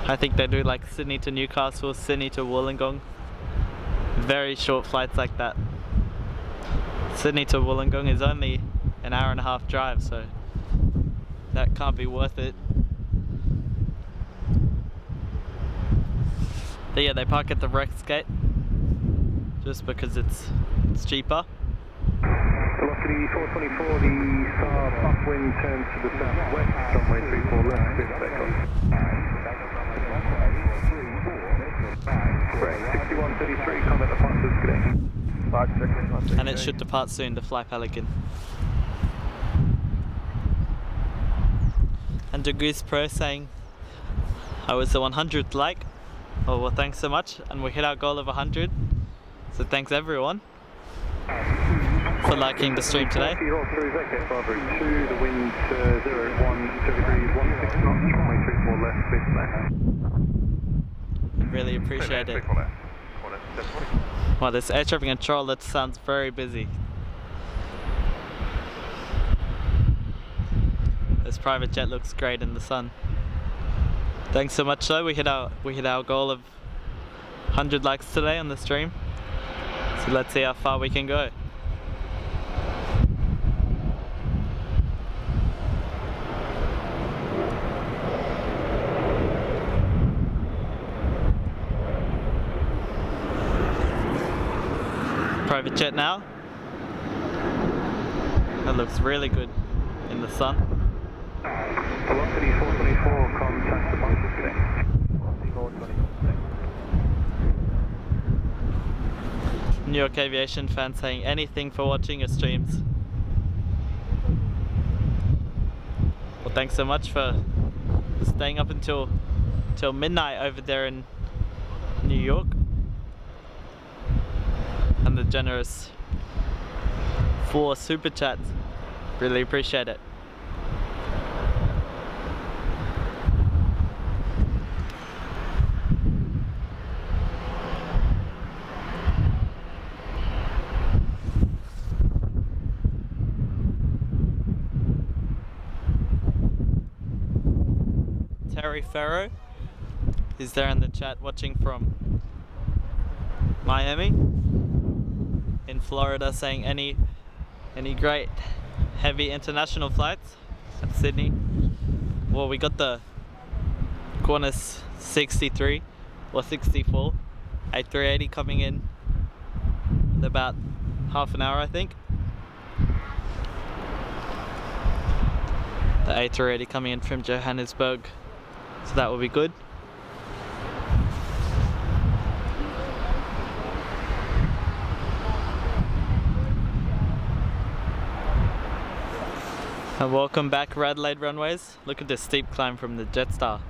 A: I think they do like Sydney to Newcastle, Sydney to Wollongong, very short flights like that. Sydney to Wollongong is only an hour and a half drive, so that can't be worth it. But yeah, they park at the Rex gate just because it's cheaper.
B: Velocity 424, the Saab upwind turns to the southwest, runway 34 left, clear for takeoff. Correct, 6133, combat departures, good day.
A: And it should depart soon, the Fly Pelican. And the Goose Pro saying I was the 100th like. Oh well, thanks so much, and we hit our goal of 100. So thanks everyone for liking the stream today.
B: Roll through Zeke, Bravo 2, the wind 012 degrees, 16 knots, runway 34 left, clear for takeoff.
A: Really appreciate it. Wow, this air traffic control, that sounds very busy. This private jet looks great in the sun. Thanks so much though, we hit our goal of 100 likes today on the stream. So let's see how far we can go. Private jet now. That looks really good in the sun.
B: Velocity 424, contact departures, good day. 424.
A: New York Aviation fan saying anything for watching your streams. Well, thanks so much for staying up until midnight over there in New York. And the generous 4 super chats. Really appreciate it. Terry Farrow is there in the chat watching from Miami in Florida, saying any great heavy international flights at Sydney. well, we got the Qantas 63 or 64 A380 coming in about half an hour, I think. The A380 coming in from Johannesburg, so that will be good. And welcome back, Adelaide Runways. Look at this steep climb from the Jetstar.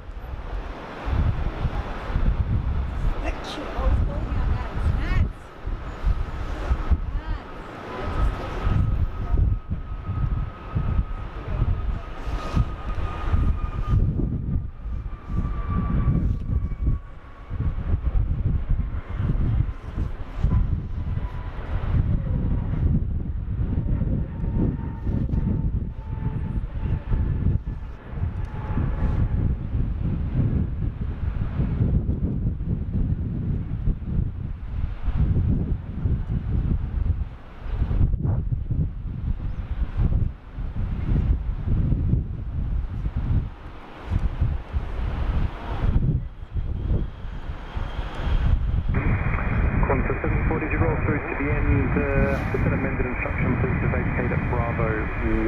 B: Just an amended instruction, please, to vacate at Bravo 1.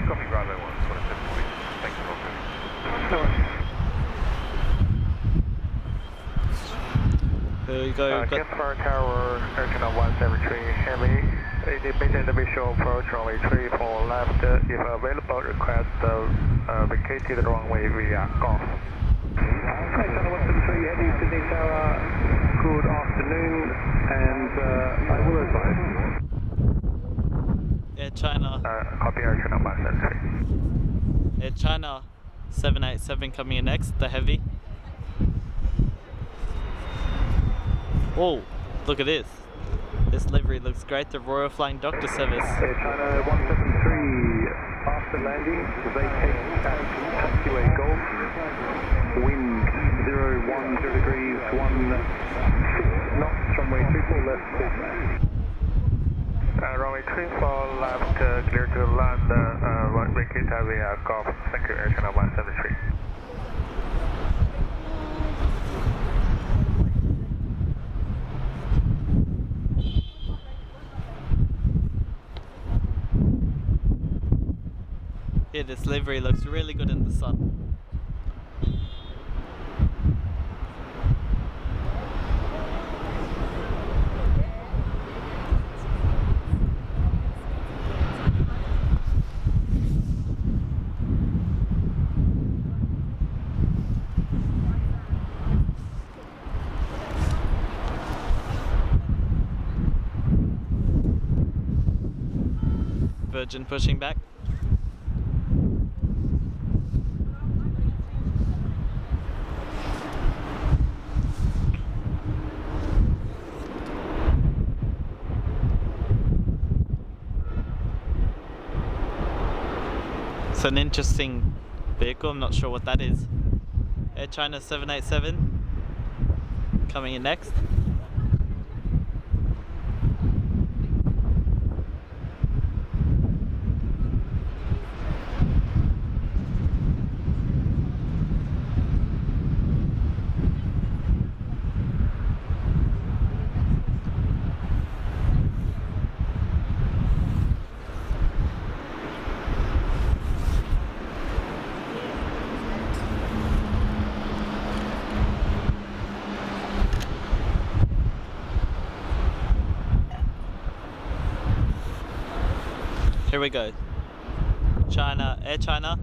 C: Copy Bravo 1, 2740. Thanks for talking.
B: No worries.
A: Here we go.
C: Guest Fire Tower, Air Channel 173 Heavy. Maintain the visual approach, runway 34 left. If available, request vacate the runway via golf.
B: Air Channel 173 Heavy, Sydney Tower. Good afternoon, and I will advise.
A: Air China.
C: Copy Air Channel 173.
A: Air China 787 coming in next, the heavy. Oh, look at this. This livery looks great, the Royal Flying Doctor Service.
B: Air China 173, after landing, vacate at taxiway Golf. Wind 010 degrees, 16 knots, runway 34 left.
C: Runway 34 left, clear to land, vacate via Golf. Thank you, Air Channel 173.
A: Yeah, this livery looks really good in the sun. Virgin pushing back. It's an interesting vehicle, I'm not sure what that is. Air China 787 coming in next. Here we go. Air China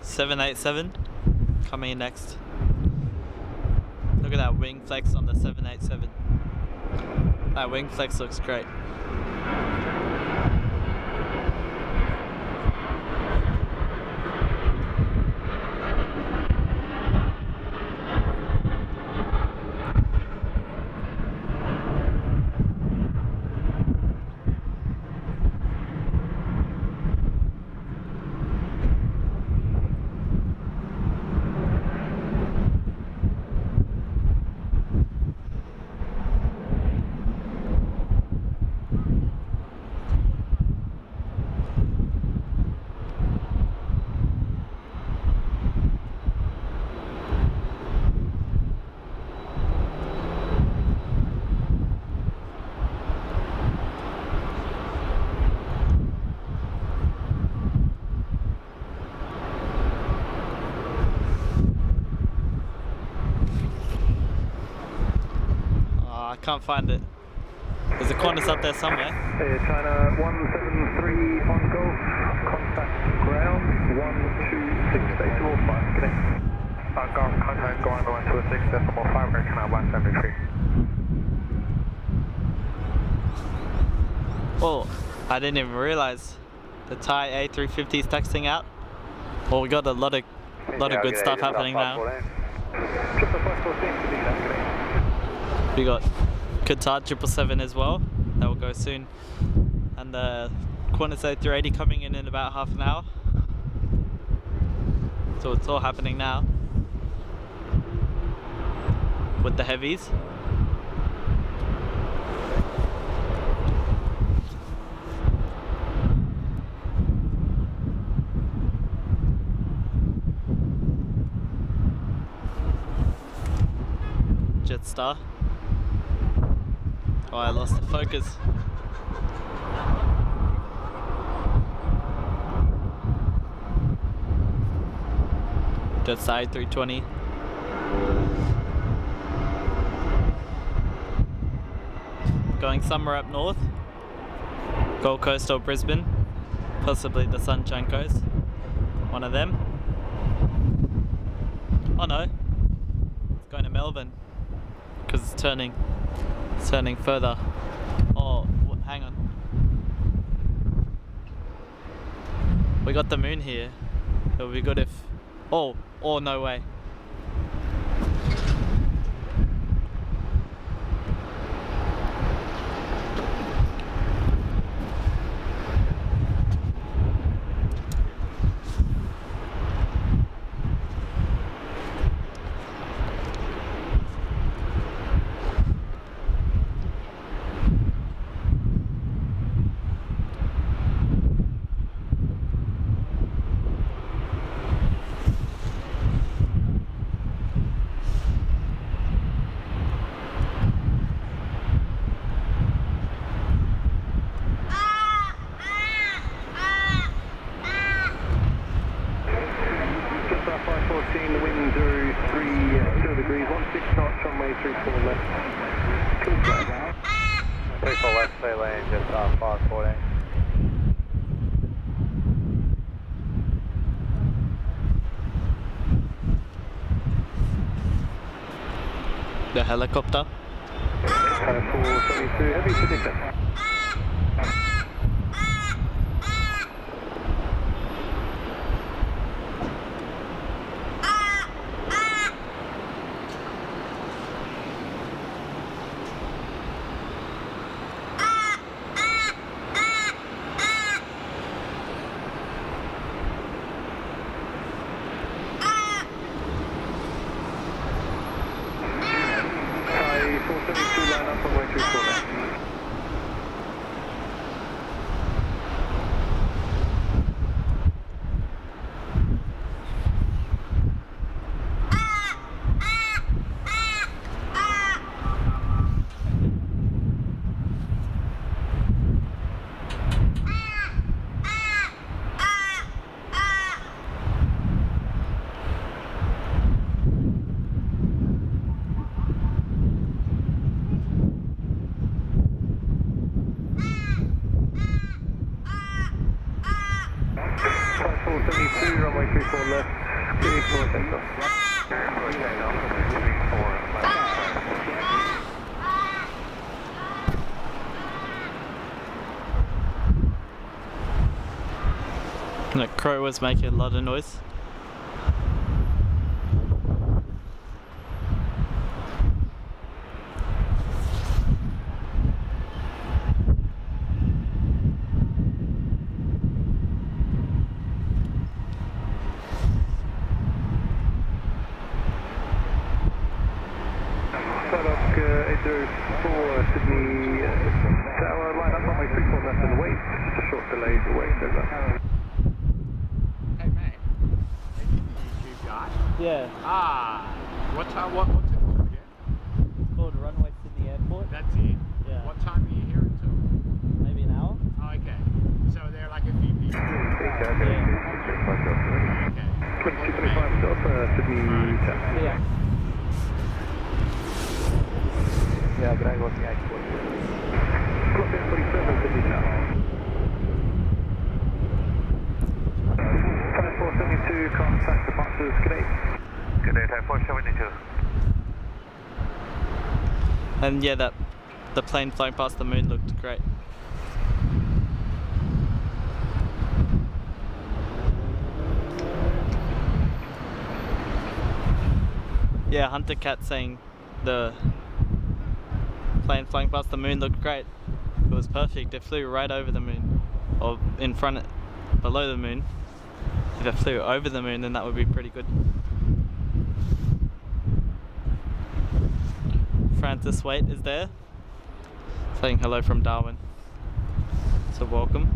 A: 787 coming in next. Look at that wing flex on the 787. That wing flex looks great. can't find it. There's a Qantas up there somewhere.
B: Air China 173 on Golf, contact ground 126 decimal 5, connect.
C: Golf contact going 126 decimal 5, Air China 173.
A: Oh, I didn't even realize the Thai A350 is taxiing out. Well, we got a lot of good stuff happening now. We got Qatar 777 as well, that will go soon, and the Qantas A380 coming in about half an hour. So it's all happening now with the heavies. Jetstar. Oh, I lost the focus. Jetstar A320. Going somewhere up north. Gold Coast or Brisbane. Possibly the Sunshine Coast. One of them. Oh no. It's going to Melbourne. Because it's turning further. Oh, hang on. We got the moon here. It would be good if... Oh, no way.
B: The wind 030 degrees, 16 knots, runway 34 left. Clear flag.
C: 34 left, stay lane, just 514.
A: The helicopter.
B: 472, heavy predictor. Runway 34 left, clear for takeoff.
A: That crow was making a lot of noise.
B: Sydney Tower, line up runway 34 left and wait. Just a short delay to wait over.
D: Hey mate, this is the YouTube guy.
A: Yeah,
D: What's it called again?
A: it's called Runway Sydney Airport.
D: That's it?
A: Yeah.
D: What time are you here until?
A: Maybe an hour?
D: Oh, okay. So they're like a few people.
B: Okay. 2225 stop, Sydney Tower.
A: Yeah.
C: Yeah, good night, working airport.
B: Clock 47, Sydney now. 472, contact departures, good day.
C: Good day, type 472.
A: And yeah, the plane flying past the moon looked great. Yeah, Hunter Cat saying the plane flying past the moon looked great. It was perfect. It flew right over the moon, or in front, below the moon. If it flew over the moon, then that would be pretty good. Francis Waite is there, saying hello from Darwin. So welcome.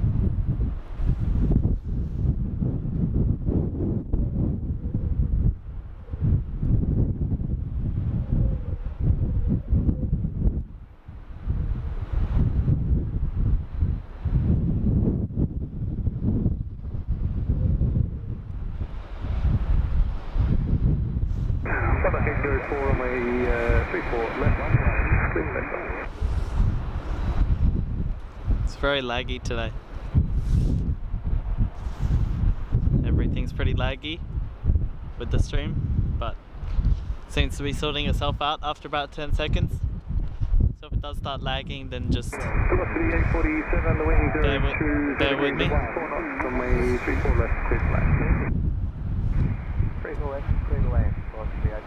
B: Okay, 04 runway 34 left, clear center.
A: It's very laggy today. Everything's pretty laggy with the stream, but seems to be sorting itself out after about 10 seconds. So if it does start lagging, then just
B: Velocity 847, the wing 02,
A: bear with me.
B: 4 knots, runway 34 left, clear flat.
C: Straight away, velocity airport.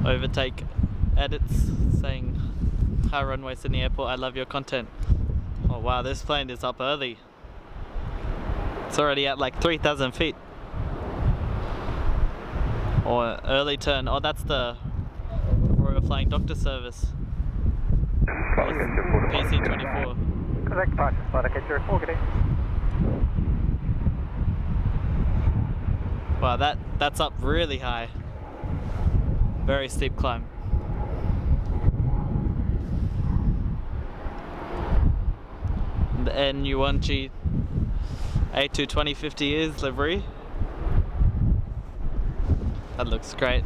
A: Overtake edits saying, "Hi Runway Sydney Airport, I love your content." Oh wow, this plane is up early. It's already at like 3,000 feet. Or early turn. Oh, that's the Royal Flying Doctor Service. PC-24.
C: Correct, departure spot, okay, 04, good day.
A: Wow, that's up really high. Very steep climb. The NU1G A22050 is livery. That looks great.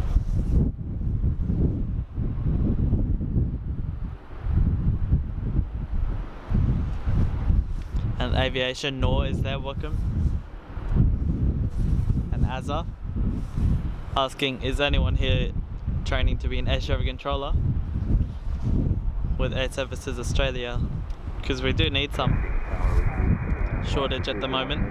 A: And aviation, Nor is there, welcome. And Azza asking, is anyone here training to be an air traffic controller with Air Services Australia? Because we do need some. Shortage at the moment.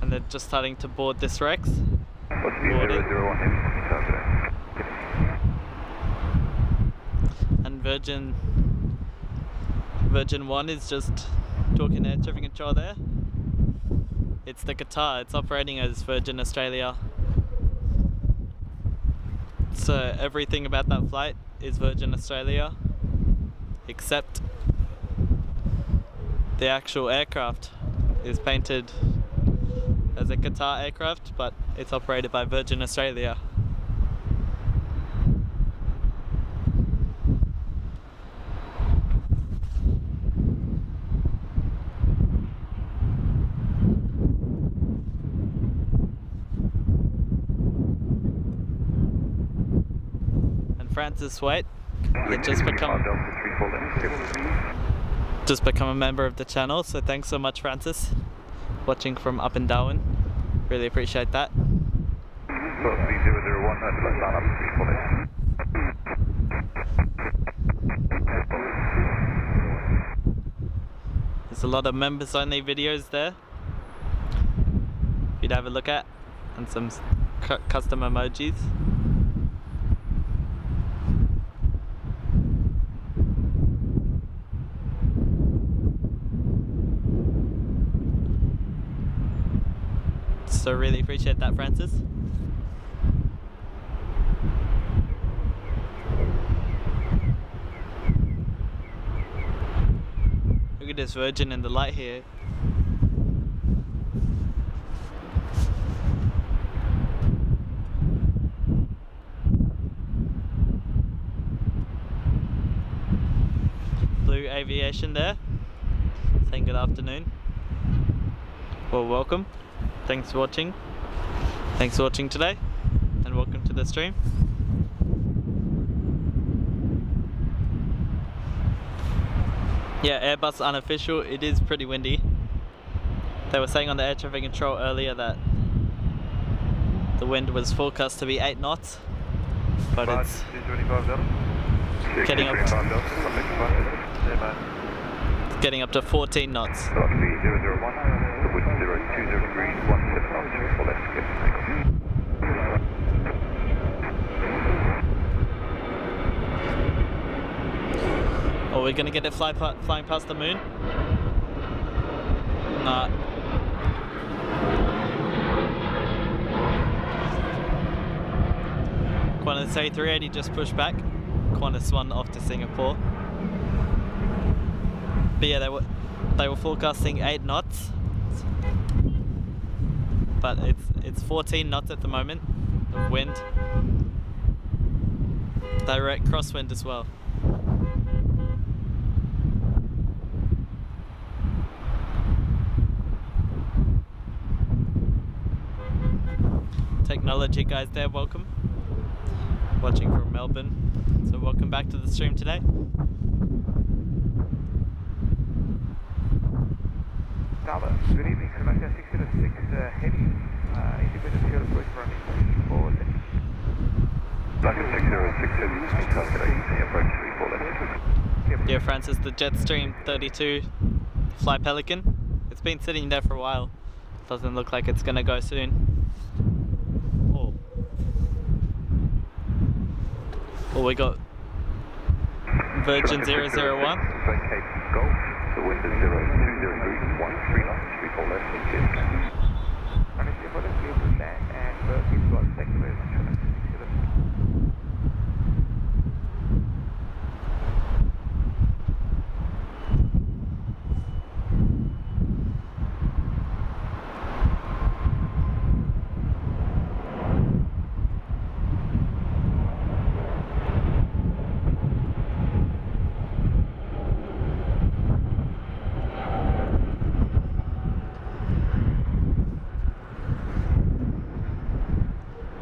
A: And they're just starting to board this Rex. Boarded. And Virgin 1 is just talking air traffic control there. It's the Qatar, it's operating as Virgin Australia. So everything about that flight is Virgin Australia, except the actual aircraft is painted as a Qatar aircraft, but it's operated by Virgin Australia. Francis Waite, had just become a member of the channel, so thanks so much, Francis, watching from up in Darwin. Really appreciate that. There's a lot of members only videos there for you to have a look at, and some custom emojis. So really appreciate that, Francis. Look at this Virgin in the light here. Aviation there, saying good afternoon. Well, welcome. Thanks for watching. Thanks for watching today, and welcome to the stream. Yeah, Airbus unofficial. It is pretty windy. They were saying on the air traffic control earlier that the wind was forecast to be 8 knots, but it's getting up to 14 knots.
B: The wind 020 degrees, 17 knots, for left, skip,
A: Oh, we're gonna get it flying past the moon? Nah. Qantas A380 just pushed back. Qantas 1 off to Singapore. But yeah, they were forecasting 8 knots. But it's 14 knots at the moment of wind. Direct crosswind as well. Technology guys there, welcome. Watching from Melbourne. So welcome back to the stream today.
C: Tower, good evening, Sebastian 606 heavy, independent fuel approach running 34 left.
B: Sebastian 606 heavy, calculating approach 34 left.
A: Yeah, Francis, the Jetstream 32 Fly Pelican. It's been sitting there for a while. Doesn't look like it's gonna go soon. Oh, we got Virgin 001.
B: Vacate Golf, the wind is 020 degrees, 13 knots, 34 left, and clear.
C: Honestly, for the clear to land and we've got thank you very much for that.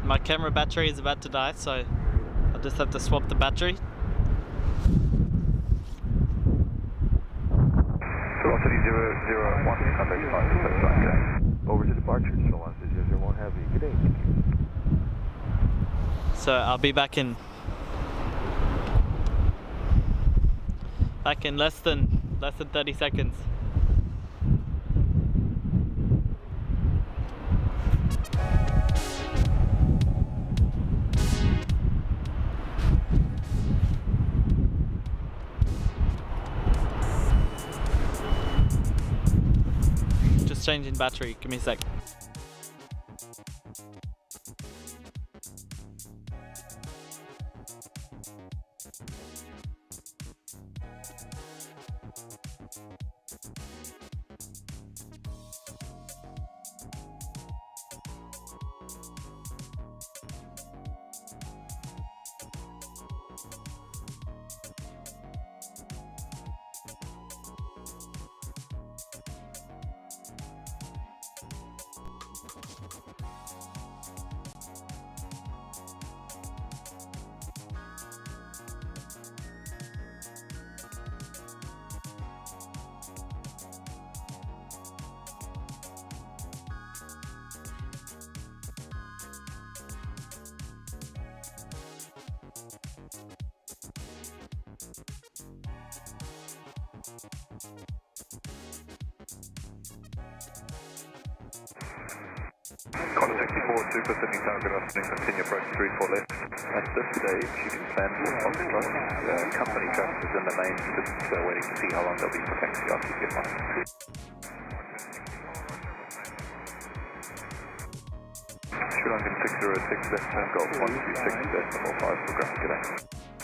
A: My camera battery is about to die, so I'll just have to swap the battery.
B: Velocity 001, contact 5,
C: Over to departure, Velocity 001 heavy, good day.
A: So I'll be back in less than 30 seconds. Just changing battery, give me a sec.
B: Qantas 64, Super Sydney Tower, good afternoon, continue approach 34 left. At this stage, you can plan for Foxtrot. Company traffic is in the main, just waiting to see how long they'll be for taxi off you get one. Sri Lankan 606, left turn Golf 126, decimal 5 for ground, good day.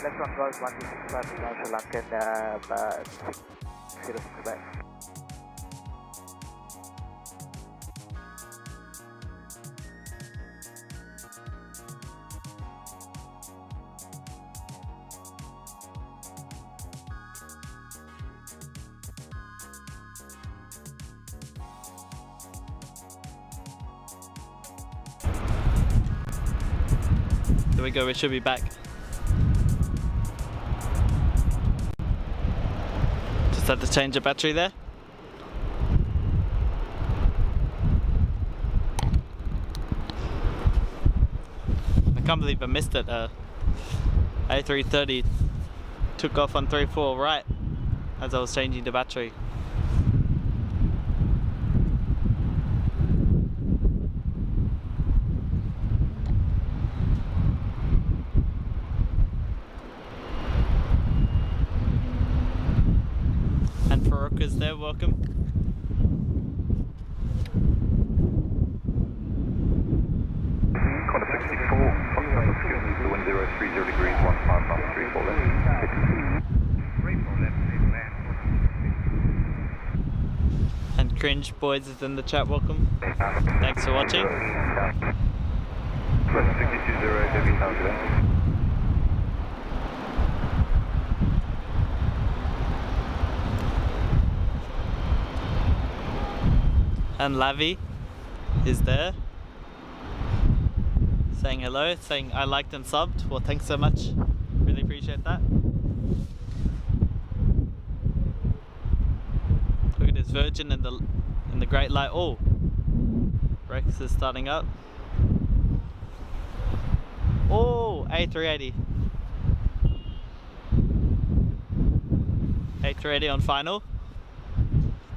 C: Left one Golf 125, Sri Lankan 606 Quebec.
A: There we go, we should be back. Just had to change the battery there. I can't believe I missed it. A330 took off on 34 right as I was changing the battery. And Farouk is there, welcome.
B: Corner 64, Foxtrot, excuse me, the wind 030 degrees, 15 knots, 34 left.
C: 34 left, land.
A: And Cringe Boys is in the chat, welcome. Thanks for watching.
B: 620, heavy sound today.
A: And Lavi is there, saying hello, saying I liked and subbed. Well, thanks so much, really appreciate that. Look at this Virgin in the great light. Oh, Rex is starting up. Oh, A380. A380 on final.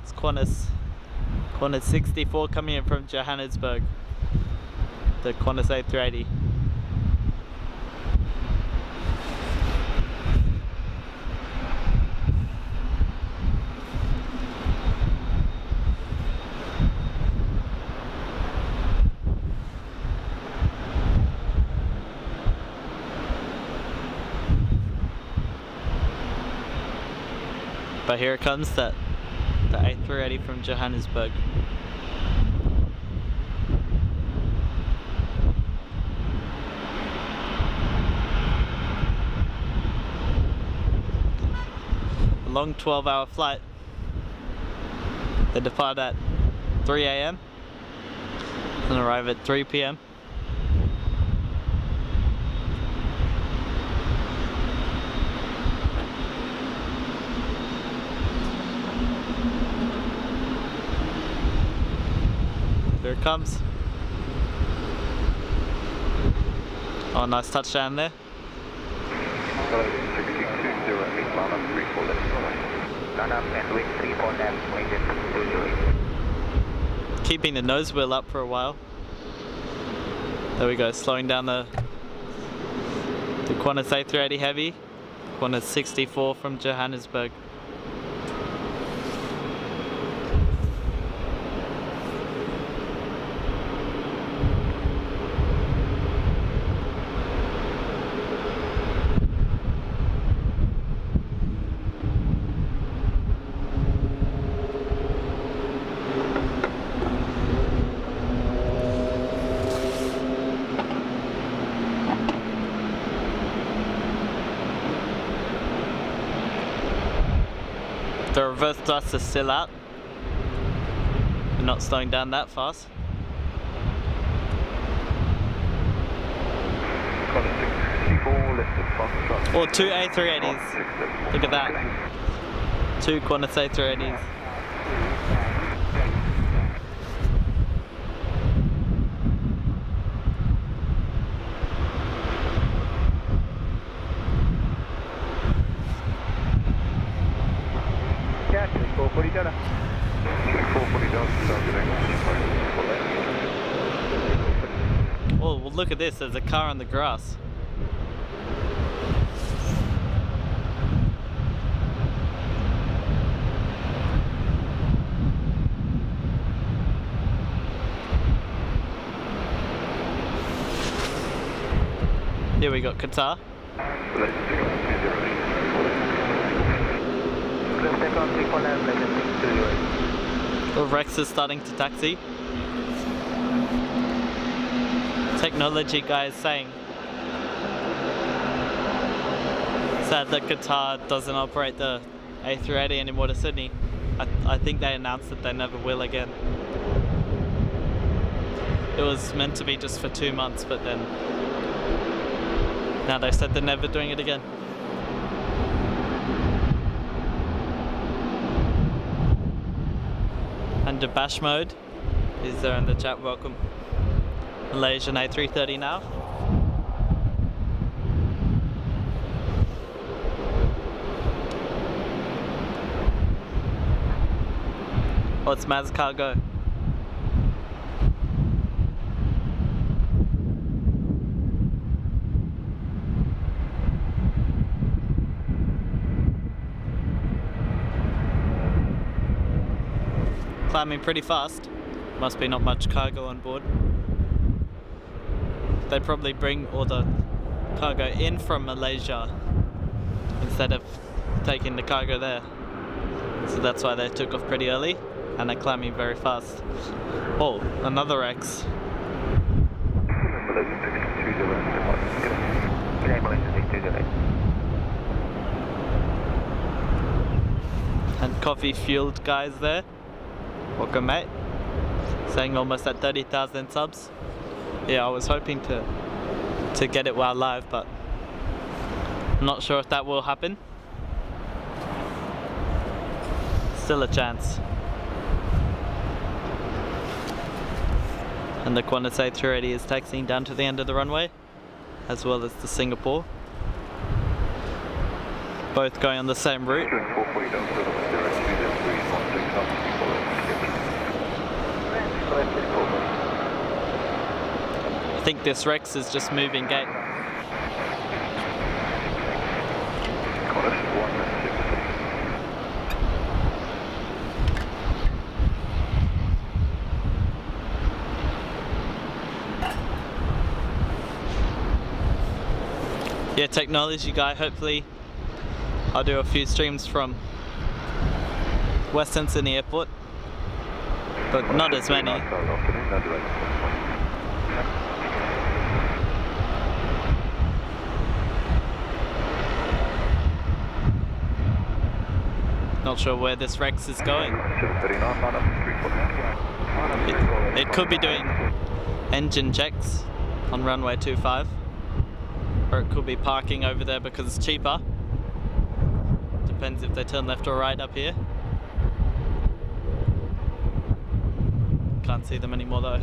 A: It's Qantas 64 coming in from Johannesburg. The Qantas A380. But here it comes, the A380 from Johannesburg. A long 12-hour flight. They depart at 3 AM and arrive at 3 PM. Here it comes. Oh, nice touchdown there. Keeping the nose wheel up for a while. There we go, slowing down the Qantas A380 Heavy, Qantas 64 from Johannesburg. The reverse thrust is still out. We're not slowing down that fast. Or two A380s. Look at that. Two Qantas A380s. Oh, well look at this, there's a car on the grass. Here we got Qatar. Well, Rex is starting to taxi. Technology guy is saying sad that Qatar doesn't operate the A380 anymore to Sydney. I think they announced that they never will again. It was meant to be just for 2 months, but then Now they said they're never doing it again. Under bash mode is there in the chat. Welcome. Malaysian A380 now. What's Maz cargo? Climbing pretty fast. Must be not much cargo on board. They probably bring all the cargo in from Malaysia instead of taking the cargo there. So that's why they took off pretty early and they're climbing very fast. Oh, another X. And coffee fueled guys there. Welcome, mate. Saying almost at 30,000 subs. Yeah, I was hoping to get it while live, but I'm not sure if that will happen. Still a chance. And the Qantas A380 is taxiing down to the end of the runway, as well as the Singapore. Both going on the same route. I think this Rex is just moving gate. Yeah, technology guy, hopefully I'll do a few streams from Western Sydney Airport, but not as many. Not sure where this Rex is going. It could be doing engine checks on runway 25, or it could be parking over there because it's cheaper. Depends if they turn left or right up here. Can't see them anymore though.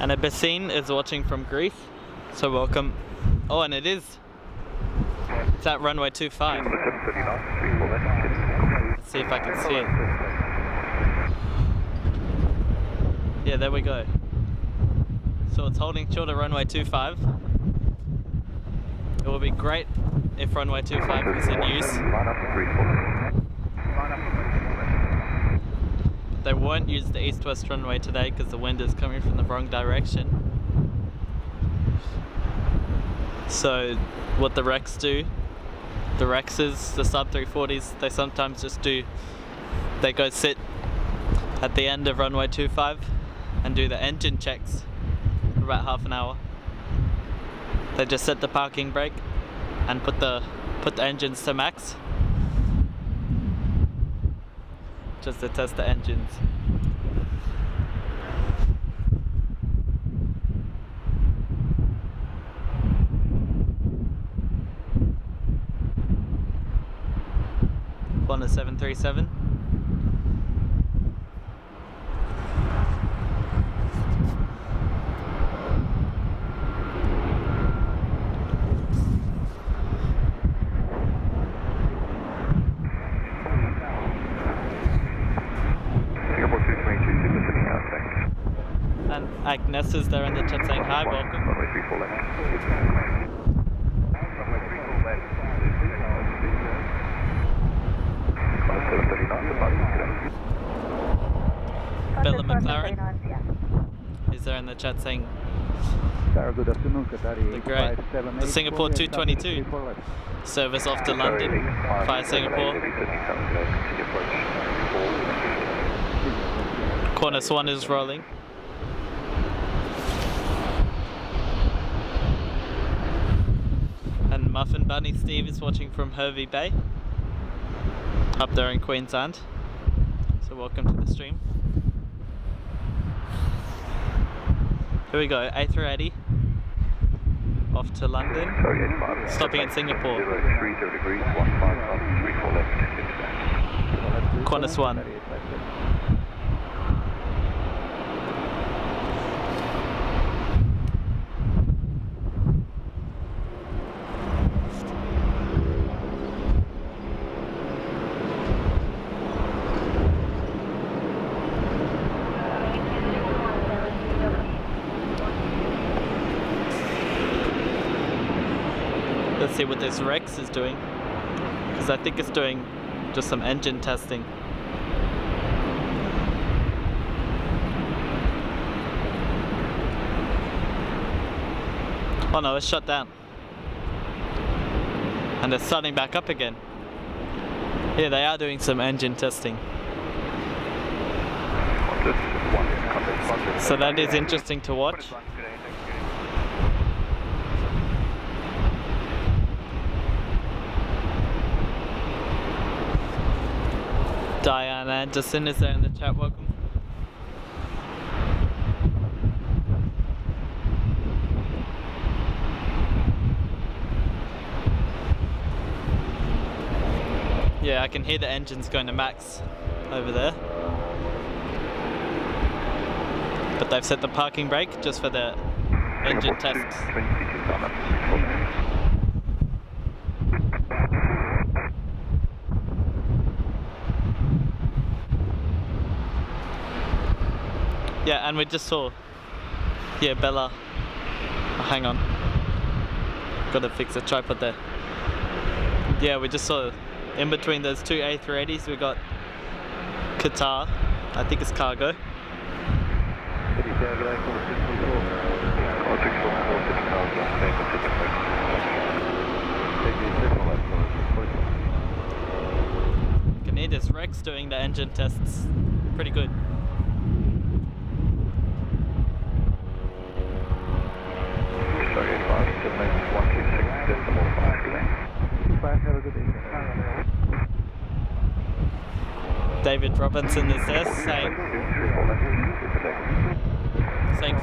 A: And Bassine is watching from Greece, so welcome. Oh, and it's at runway 25. Let's see if I can see it. Yeah, there we go. So it's holding short of runway 25. It would be great if runway 25 was in use. They won't use the east-west runway today because the wind is coming from the wrong direction. So what the Rex do, the Rexes, the sub 340s, they sometimes just they go sit at the end of runway 25 and do the engine checks for about half an hour. They just set the parking brake and put the engines to max, just to test the engines. Qantas 737. And Agnes is there in the chat saying hi, welcome. Bella McLaren is there in the chat saying
B: good afternoon, Qatari.
A: the great. The Singapore 222 service off to London via Singapore. Cornice 1 is rolling. And Muffin Bunny Steve is watching from Hervey Bay, up there in Queensland. So welcome to the stream. Here we go, A380 off to London, stopping at Singapore.
B: 030 degrees, 15 knots, 34 left, into
A: Cornice 1. Let's see what this Rex is doing, because I think it's doing just some engine testing. Oh no, it's shut down. And it's starting back up again. Yeah, they are doing some engine testing. So that is interesting to watch. Diane Anderson is there in the chat, welcome. Yeah, I can hear the engines going to max over there. But they've set the parking brake just for the engine tests. Yeah, and we just saw, yeah, Bella, oh, hang on, gotta fix the tripod there. Yeah, we just saw in between those two A380s we got Qatar, I think it's cargo. You can hear this Rex doing the engine tests, pretty good. David Robinson is there saying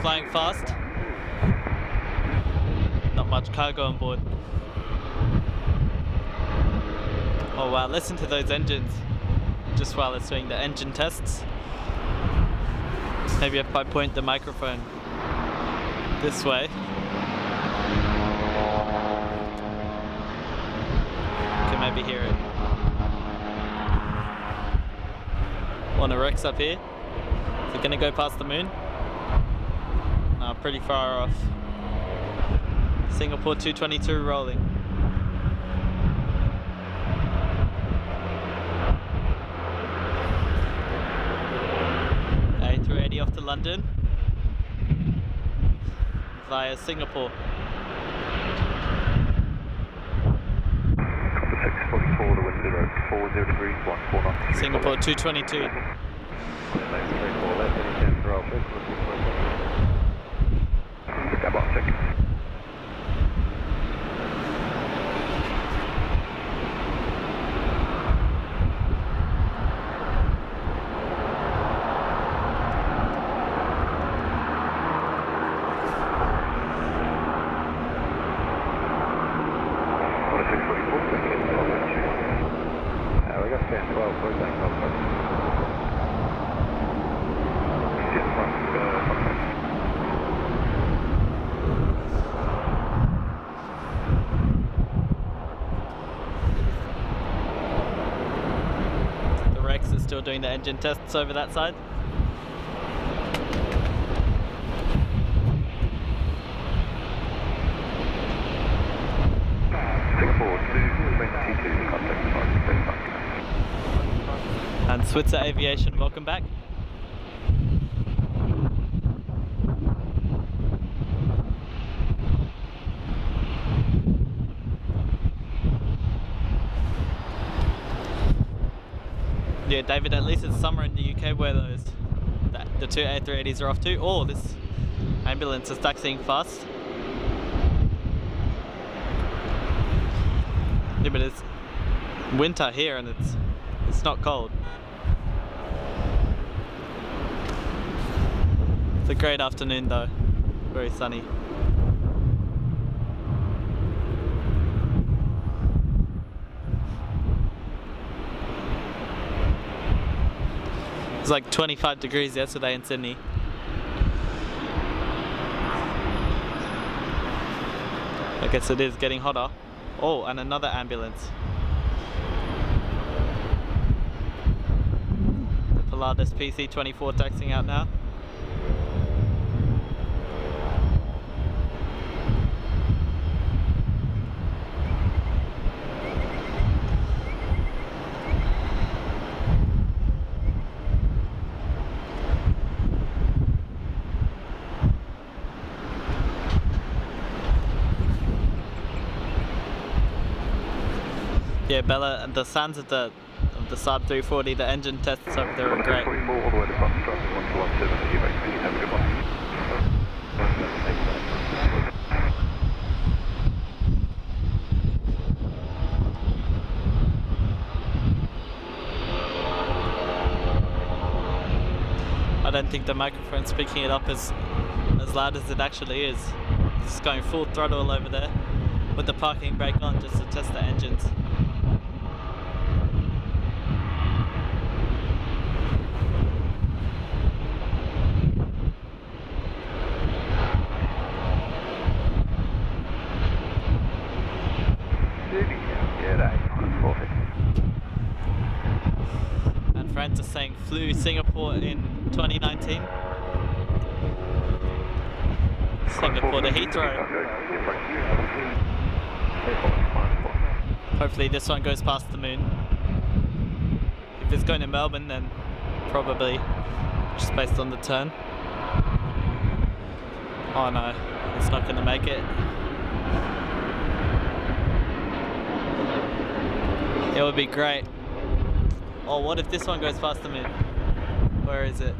A: flying fast. Not much cargo on board. Oh wow, listen to those engines just while it's doing the engine tests. Maybe if I point the microphone this way. You can maybe hear it. On a Rex up here. Is it gonna go past the moon? No, pretty far off. Singapore 222 rolling. A380 off to London via Singapore.
B: 644, the wind 040 degrees, 14 knots.
A: Singapore 222.
B: About 6. We got 10, 12, for example.
A: The Rex is still doing the engine tests over that side. And Switzer Aviation, welcome back. Yeah, David, at least it's summer in the UK where the two A380s are off to. Oh, this ambulance is taxiing fast. Yeah, but it's winter here and it's not cold. It's a great afternoon though, very sunny. It was like 25 degrees yesterday in Sydney. I guess it is getting hotter. Oh, and another ambulance. The Pilatus PC-24 taxiing out now. Yeah, Bella, the sounds of the Saab 340, the engine tests over there are great.
B: All the way to Foxtrot, 117 at UVC, have a good one.
A: I don't think the microphone's picking it up as loud as it actually is. It's going full throttle over there with the parking brake on just to test the engines. And friends are saying flew Singapore in 2019. Singapore to Heathrow. Hopefully this one goes past the moon. If it's going to Melbourne, then probably just based on the turn. Oh no, it's not going to make it. It would be great. Oh, what if this one goes past the moon? Where is it?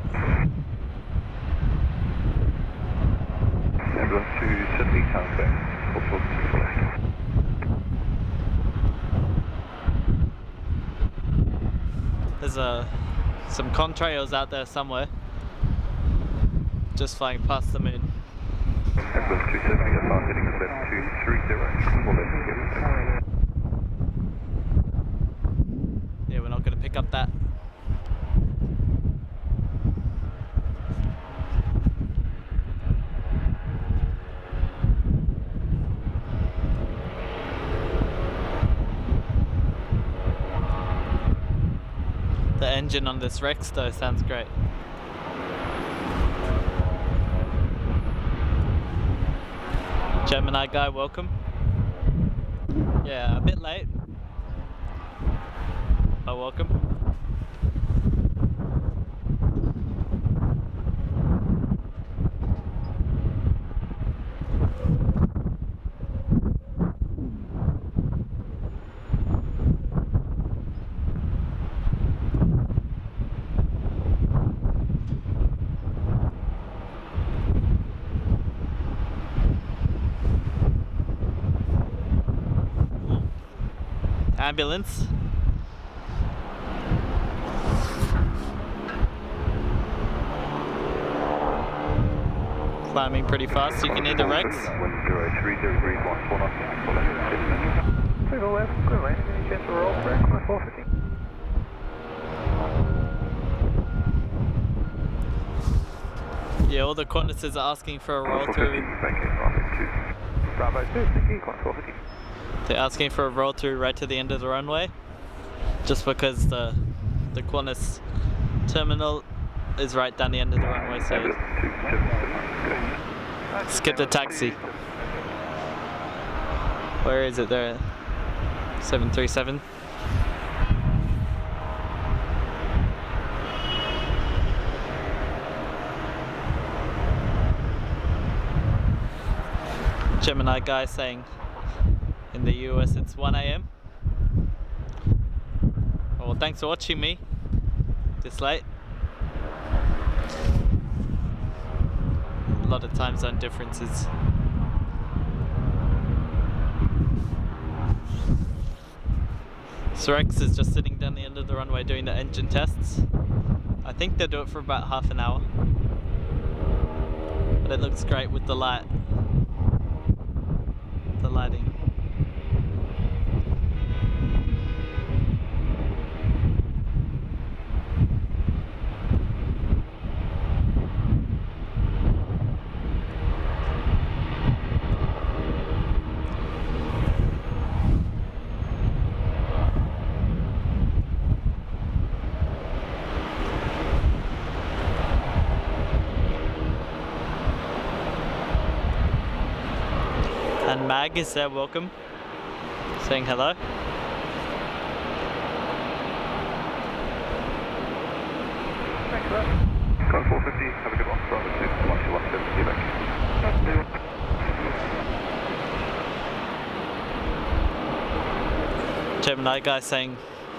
B: Ambulance to Sydney, Townsville, 442 left.
A: There's some contrails out there somewhere, just flying past the moon.
B: Ambulance to Sydney, advanced heading left 230,
A: Yeah, we're not going to pick up that. The engine on this Rex though sounds great. Gemini guy, welcome. Yeah, a bit late. But welcome. Ambulance. Climbing pretty fast, you can hear the Rex.
B: 103 degrees, 14 knots,
C: To the left, good lane, any chance of roll back on 450?
A: Yeah, all the Qantas are asking for a roll through.
C: Bravo 2, Sydney, 450.
A: They're asking for a roll through right to the end of the runway, just because the Qantas terminal is right down the end of the runway, so skip the taxi. Where is it there? 737. Gemini guy saying in the US it's 1 AM. Well, thanks for watching me. this late. A lot of time zone differences. So Rex is just sitting down the end of the runway doing the engine tests. I think they'll do it for about half an hour. But it looks great with the light. The lighting. And Mag is there, welcome, saying hello.
B: Thanks for that. Got 450, have a good one. Bravo 2, 1217, see you back.
A: Gemini guy saying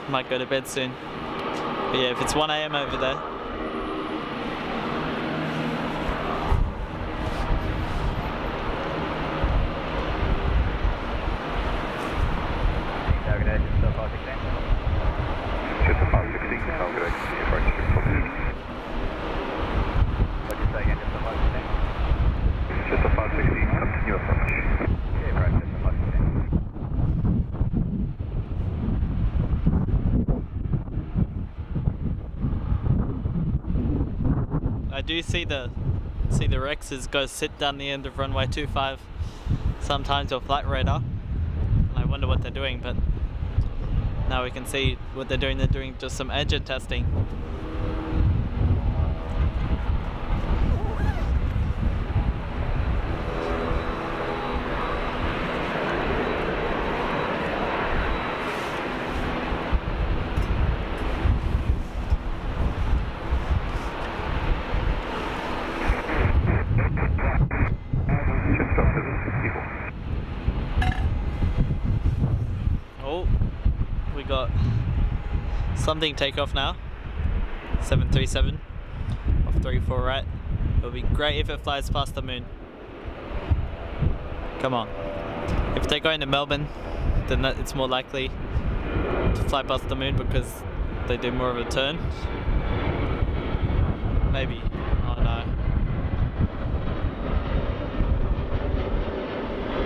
A: might go to bed soon. But yeah, if it's 1 AM over there.
B: Just a 516, Falcon X, see you approach 614.
C: What'd you say again, just a 516?
B: Just a 516, continue approach.
C: Okay, right, just a 516.
A: I do see the Rexes go sit down the end of runway 25 sometimes or flight radar. And I wonder what they're doing, but now we can see what they're doing. They're doing just some engine testing.
B: Just up to 64.
A: Oh, we got something takeoff now. 737 off 34 right. It'll be great if it flies past the moon. Come on. If they're going to Melbourne, then it's more likely to fly past the moon because they do more of a turn. Maybe. Oh no.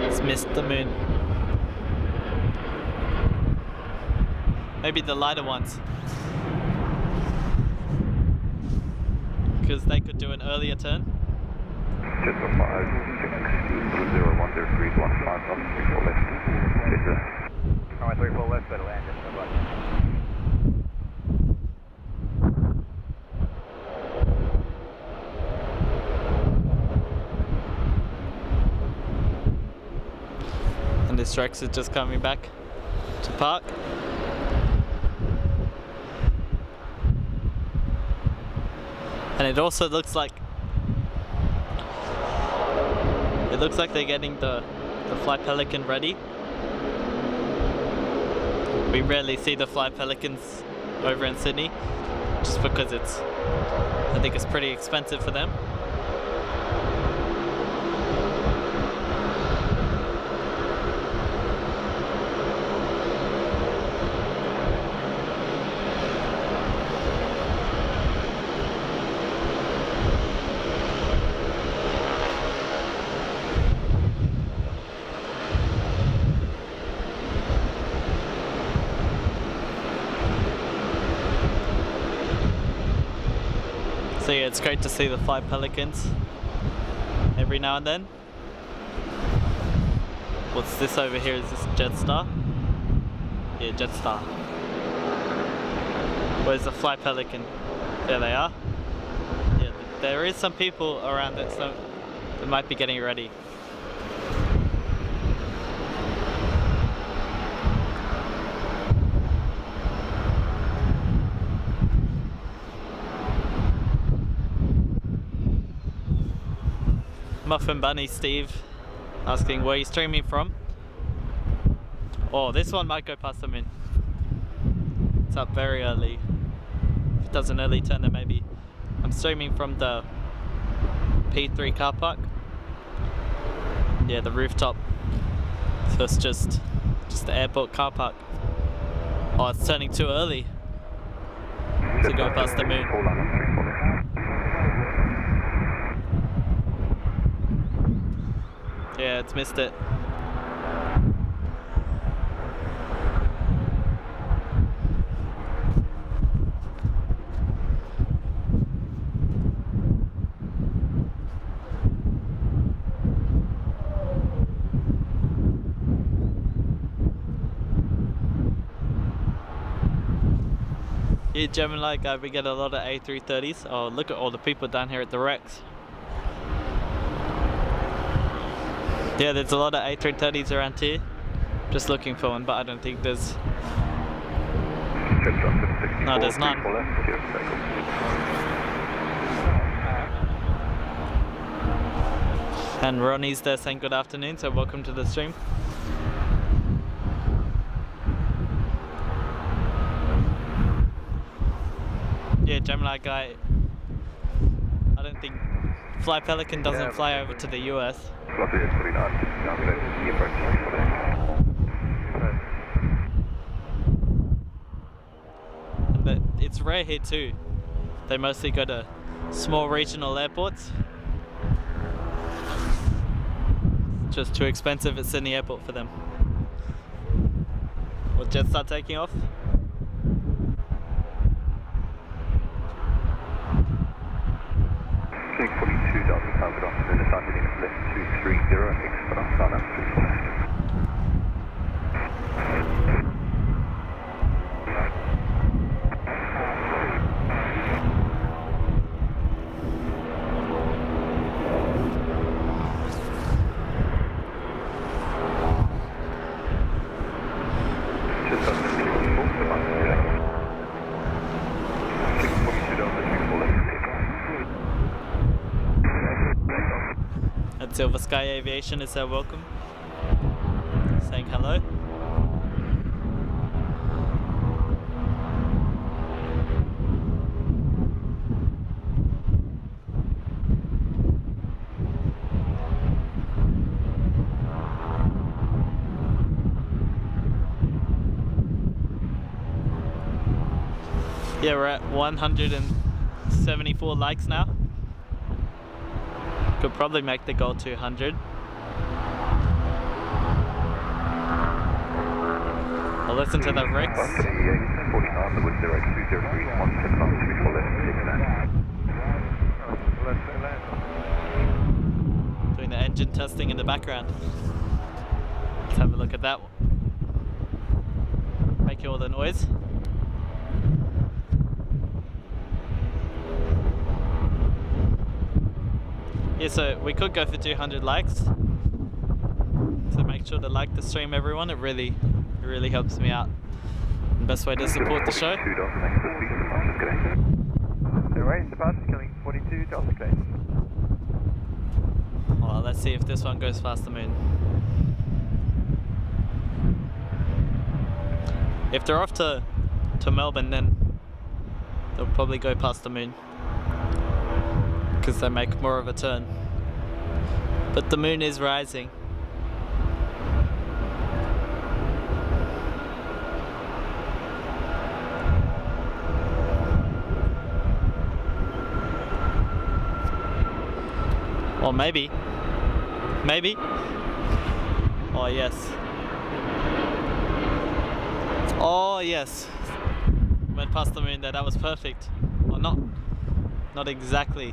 A: It's missed the moon. Maybe the lighter ones. Because they could do an earlier turn.
B: Just a 516, 0103, 15 knots, 34 left. It's a...
C: Alright, 34 left, better land, just a 516.
A: And this Rex is just coming back to park. And it also looks like they're getting the Fly Pelican ready. We rarely see the Fly Pelicans over in Sydney, just because I think it's pretty expensive for them. So yeah, it's great to see the Fly Pelicans every now and then. What's this over here? Is this Jetstar? Yeah, Jetstar. Where's the Fly Pelican? There they are. Yeah, there is some people around it, so they might be getting ready. Muffin Bunny Steve asking where you're streaming from. Oh, this one might go past the moon. It's up very early. does an early turn, then maybe. I'm streaming from the P3 car park. Yeah, the rooftop. So it's just the airport car park. Oh, it's turning too early to go past the moon. Yeah, it's missed it. Yeah, Gemini guy, we get a lot of A330s. Oh, look at all the people down here at the wrecks. Yeah, there's a lot of A330s around here. Just looking for one, but I don't think there's... No, there's none. And Ronnie's there saying good afternoon, so welcome to the stream. Yeah, Gemini guy, I don't think Fly Pelican doesn't fly over to the US. But it's rare here too. They mostly go to small regional airports. It's just too expensive at Sydney Airport for them. Will jets start taking off?
B: Good afternoon, the target is left 230, expert Sana 34 left. Just on the 644, the bus is going. 642 Delta 24 left.
A: And Silver Sky Aviation is welcome. Saying hello. Yeah, we're at 174 likes now. Could probably make the goal 200. I'll listen to the Rex. Doing the engine testing in the background. Let's have a look at that one. Make all the noise. Yeah, so we could go for 200 likes. So make sure to like the stream, everyone. It really helps me out. The best way to support the show.
C: The race about is killing 42 Delta Clay.
A: Well, let's see if this one goes past the moon. If they're off to Melbourne, then they'll probably go past the moon, because they make more of a turn. But the moon is rising. Or maybe. Oh yes. Oh yes. Went past the moon there. That was perfect. Or not exactly.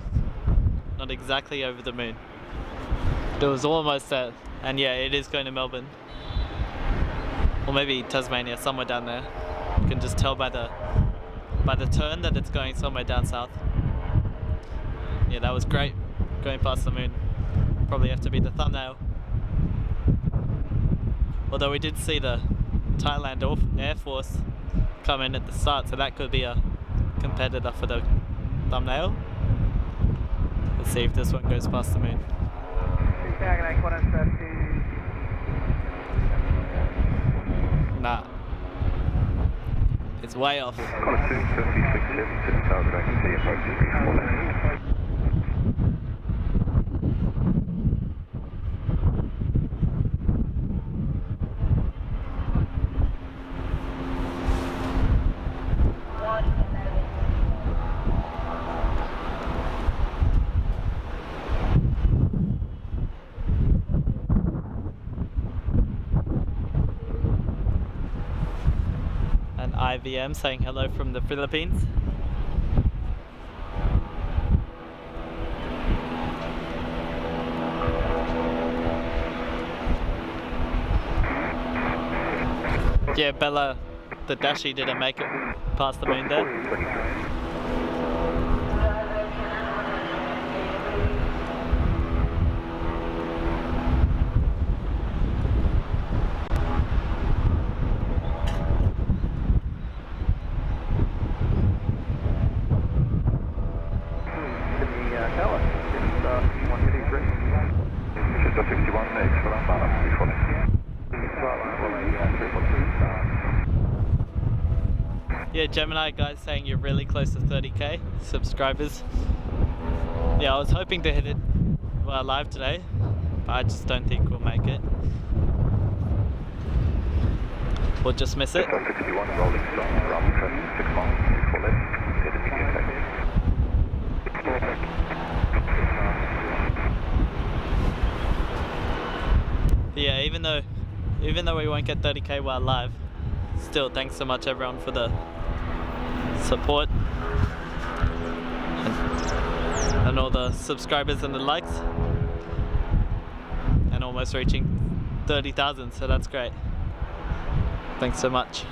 A: Not exactly over the moon. It was almost there. And yeah, it is going to Melbourne. Or maybe Tasmania, somewhere down there. You can just tell by the turn that it's going somewhere down south. Yeah, that was great. Going past the moon. Probably have to be the thumbnail. Although we did see the Thailand Air Force come in at the start, so that could be a competitor for the thumbnail. Let's see if this one goes past the moon. Nah. It's way off.
B: Qantas 236 Tower vacancy approach 34 left.
A: And IVM saying hello from the Philippines. Yeah, Bella, the Dashi didn't make it past the moon there.
B: Just 61 next for that man, before
A: Yeah, Gemini guys saying you're really close to 30k subscribers. Yeah, I was hoping to hit it while live today, but I just don't think we'll make it. We'll just miss it.
B: 61 rolling stop, around 6 miles, before left, hit a medium taxi.
A: Yeah, even though we won't get 30k while live, still thanks so much everyone for the support and all the subscribers and the likes, and almost reaching 30,000, so that's great. Thanks so much.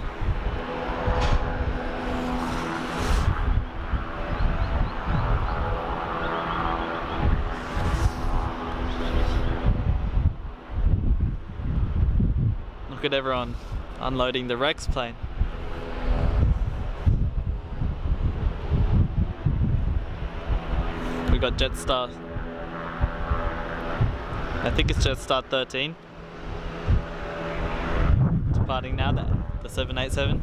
A: Look at everyone unloading the Rex plane. We got Jetstar. I think it's Jetstar 13. Departing now, the 787.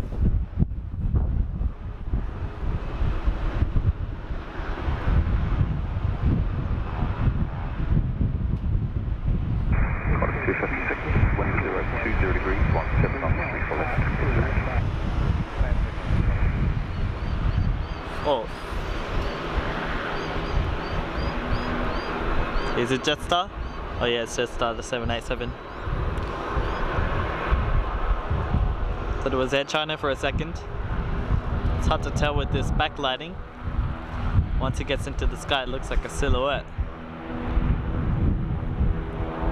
B: Qantas 256, wind 020 degrees, 17 knots, before left.
A: Oh. Is it Jetstar? Oh yeah, it's Jetstar, the 787. Thought it was Air China for a second. It's hard to tell with this backlighting. Once it gets into the sky, it looks like a silhouette.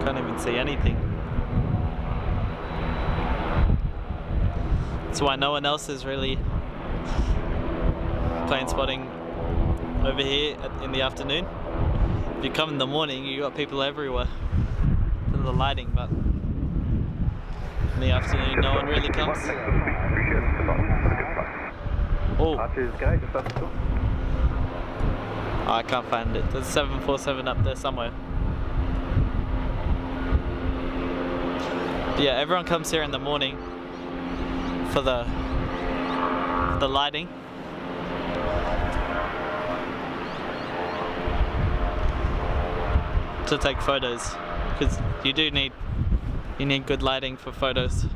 A: Can't even see anything. That's why no one else is really plane spotting over here in the afternoon. If you come in the morning, you got people everywhere for the lighting, but in the afternoon, no one really comes. Oh, I can't find it. There's 747 up there somewhere. But yeah, everyone comes here in the morning for the lighting. To take photos, because you need good lighting for photos,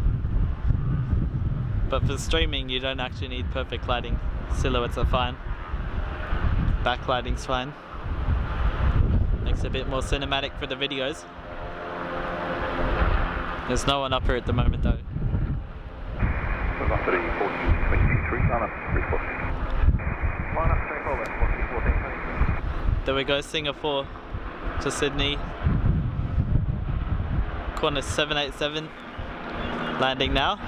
A: but for streaming you don't actually need perfect lighting. Silhouettes are fine, backlighting's fine, makes it a bit more cinematic for the videos. There's no one up here at the moment though. There we go, Singapore to Sydney. Qantas 787 landing now.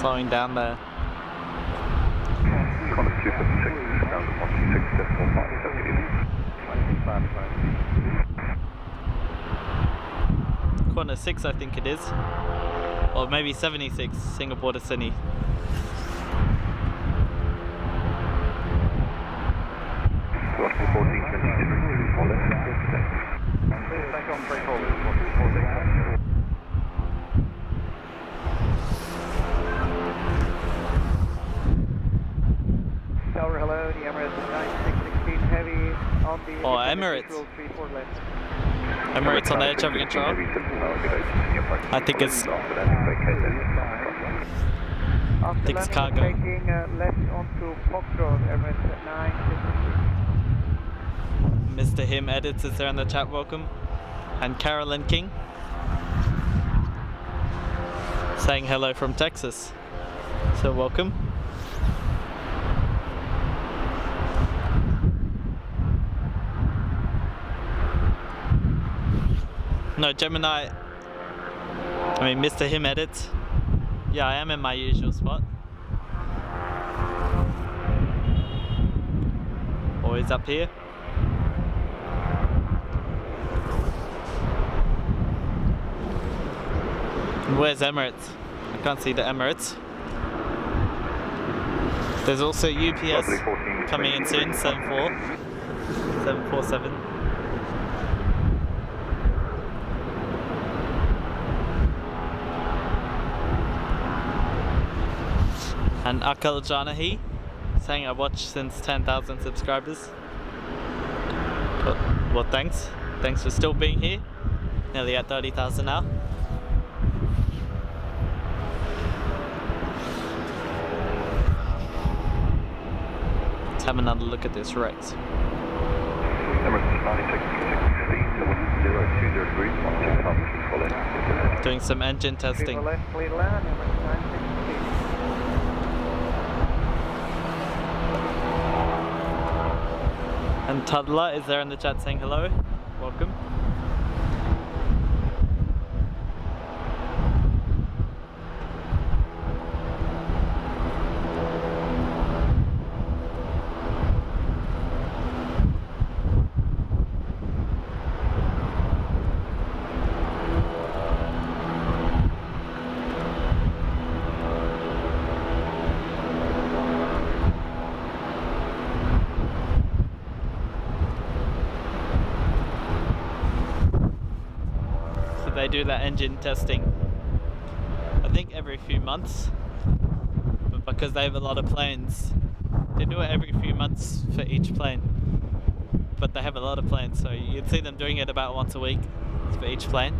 A: Slowing down there.
B: Qantas 256, ground at 126.5,
A: 106 I think it is, or maybe 76, Singapore to Sydney.
C: Tower, hello, the Emirates 9616 heavy on the
A: Oh, Emirates.
C: 34 left.
A: Emirates on the air traffic control. I think it's
C: After
A: it's
C: landing,
A: cargo.
C: taking left onto Fox Road, Emirates 953.
A: Mr. Him Edits is there in the chat, welcome. And Carolyn King saying hello from Texas. So welcome. No, Gemini, I mean Mr. Him Edits. Yeah, I am in my usual spot. Always up here. And where's Emirates? I can't see the Emirates. There's also UPS coming in soon, 747. And Akal Janahi saying I watched since 10,000 subscribers. Well, thanks. Thanks for still being here. Nearly at 30,000 now. Let's have another look at this Rex.
B: Emirates 9616, 020 degrees, 12 takeoffs, follow.
A: Doing some engine testing.
C: Left, clean land, Emirates 963.
A: And Toddler is there in the chat saying hello. Welcome. They do that engine testing, I think every few months, but because they have a lot of planes, they do it every few months for each plane, but they have a lot of planes, so you'd see them doing it about once a week for each plane.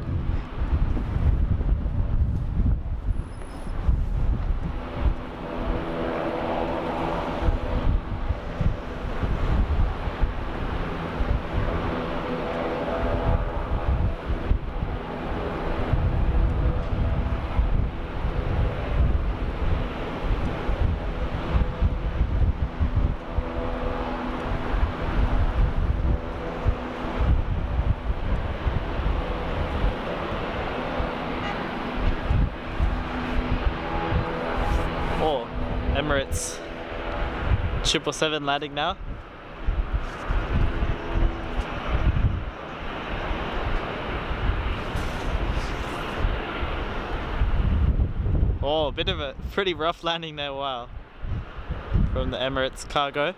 A: Emirates 777 landing now. Oh, a bit of a pretty rough landing there, wow. From the Emirates cargo.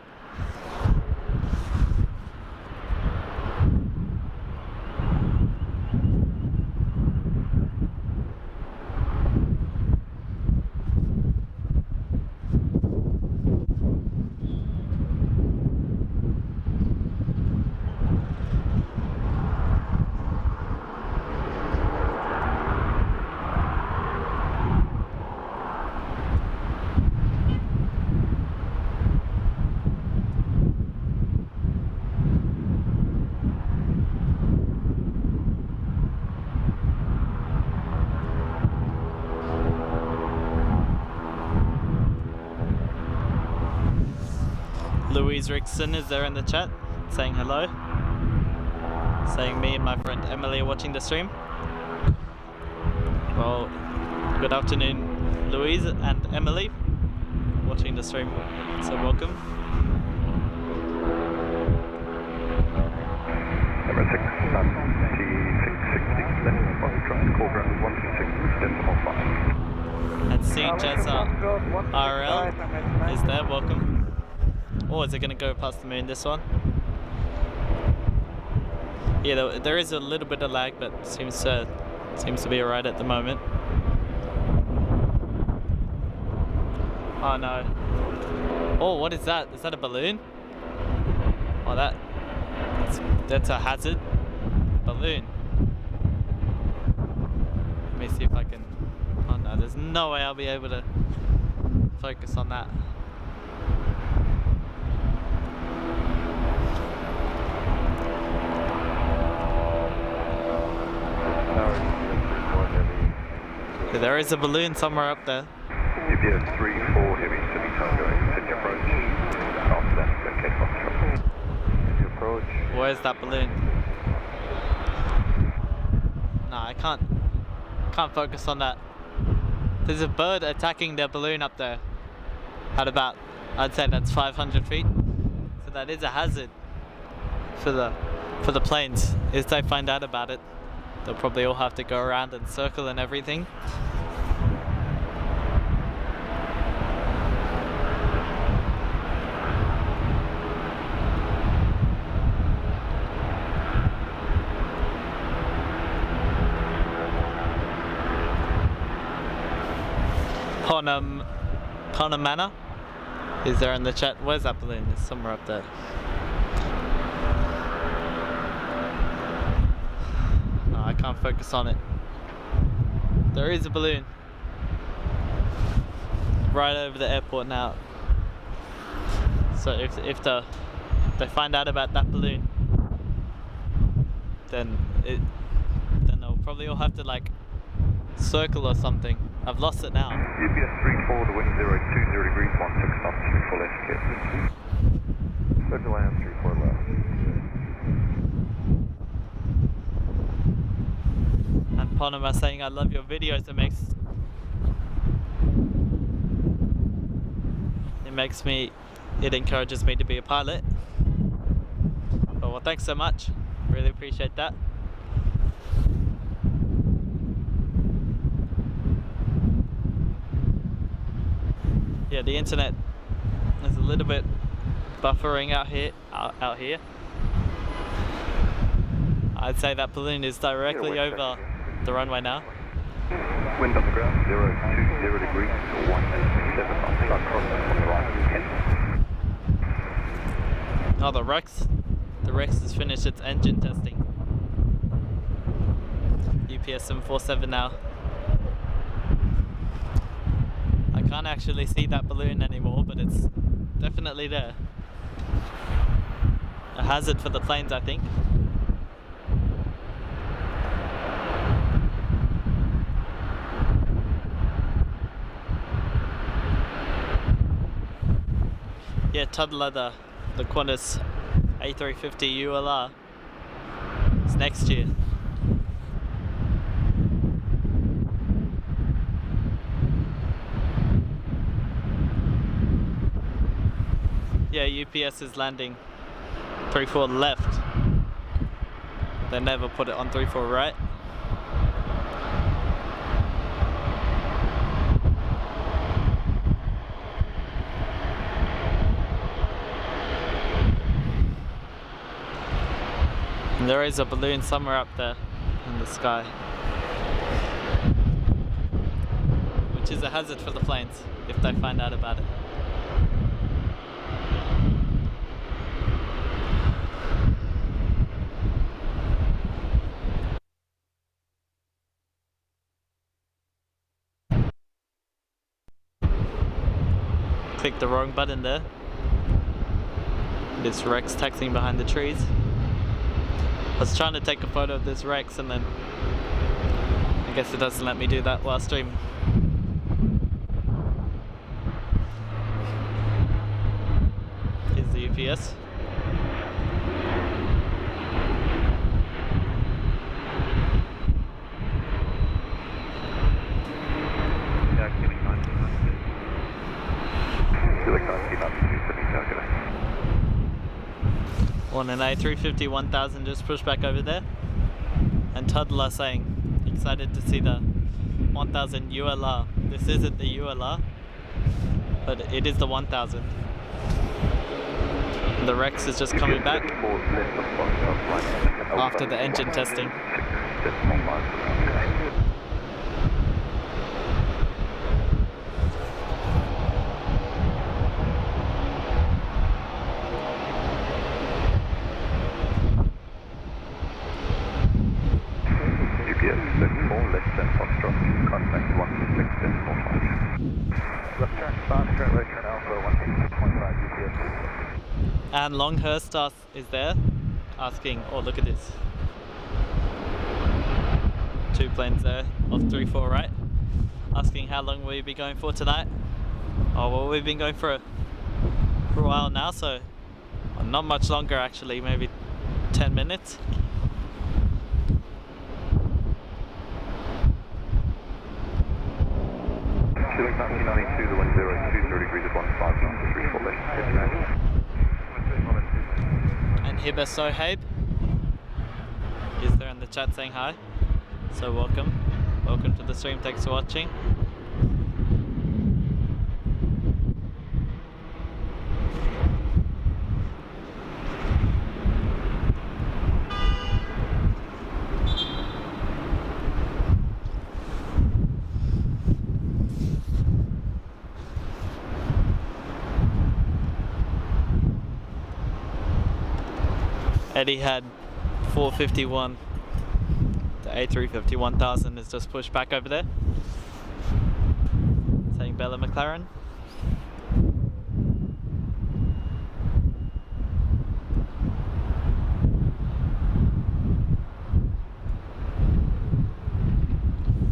A: Louise Rickson is there in the chat saying hello, saying me and my friend Emily are watching the stream. Well, good afternoon Louise and Emily watching the stream, so welcome.
B: Emirates 660 left, try and call
A: morning, Jezza RL is there, welcome. Oh, is it going to go past the moon, this one? Yeah, there is a little bit of lag, but seems to be alright at the moment. Oh no. Oh, what is that? Is that a balloon? Oh, that's a hazard balloon. Let me see if I can. Oh no, there's no way I'll be able to focus on that. There is a balloon somewhere up there.
B: UPS 34 heavy Sydney Tango, Sydney approach. After that, takeoff. Approach.
A: Where's that balloon? No, I can't focus on that. There's a bird attacking the balloon up there. At about, I'd say that's 500 feet. So that is a hazard for the planes. If they find out about it, they'll probably all have to go around and circle and everything. Panamana is there in the chat. Where's that balloon? It's somewhere up there. No, I can't focus on it. There is a balloon right over the airport now. So if they find out about that balloon, then they'll probably all have to like circle or something. I've lost it now.
B: UPS 34 to wind 020 degrees, 16 knots, 34 left, kit. Good to land, 34 left.
A: And Panama saying, I love your videos, it encourages me to be a pilot. Oh, well, thanks so much. Really appreciate that. Yeah, the internet is a little bit buffering out here. I'd say that balloon is directly over the runway now.
B: Wind on the ground, 020 degrees, 17 knots, start crossing on the right, 10.
A: Oh, the Rex has finished its engine testing. UPS 747 now. I can't actually see that balloon anymore, but it's definitely there. A hazard for the planes, I think. Yeah, Toddler, the Qantas A380 ULR. It's next year. Yeah, UPS is landing 34 left. They never put it on 34 right. And there is a balloon somewhere up there in the sky, which is a hazard for the planes if they find out about it. Clicked the wrong button there. This Rex taxiing behind the trees. I was trying to take a photo of this Rex and then I guess it doesn't let me do that while streaming. Here's the UPS. On an A350 1000 just pushed back over there, and Toddler saying excited to see the 1000 ULR. this isn't the ULR, but it is the 1000. And the Rex is just coming back after the engine testing. And Longhurst is there asking, oh look at this. 2 planes there of 3-4 right. Asking how long will you be going for tonight? Oh well, we've been going for a while now, so not much longer actually, maybe 10 minutes.
B: Chilling 1992, the wind 020 degrees at 15 knots, 34 left.
A: And Hibber Sohaib is there in the chat saying hi. So welcome to the stream, thanks for watching. Eddie had 451. The A350 1000 is just pushed back over there. Saying Bella McLaren.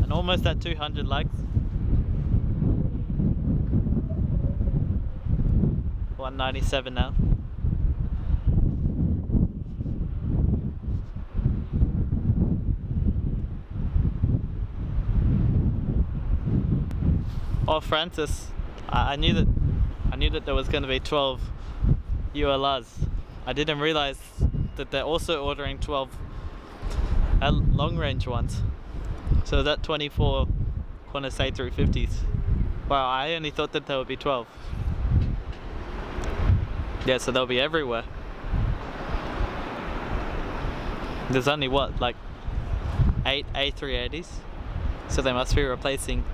A: And almost at 200 likes. 197 now. Oh, Francis, I knew that there was going to be 12 ULRs. I didn't realize that they're also ordering 12 long-range ones. So that 24 Qantas A350s. Wow, I only thought that there would be 12. Yeah, so they'll be everywhere. There's only what, like 8 A380s? So they must be replacing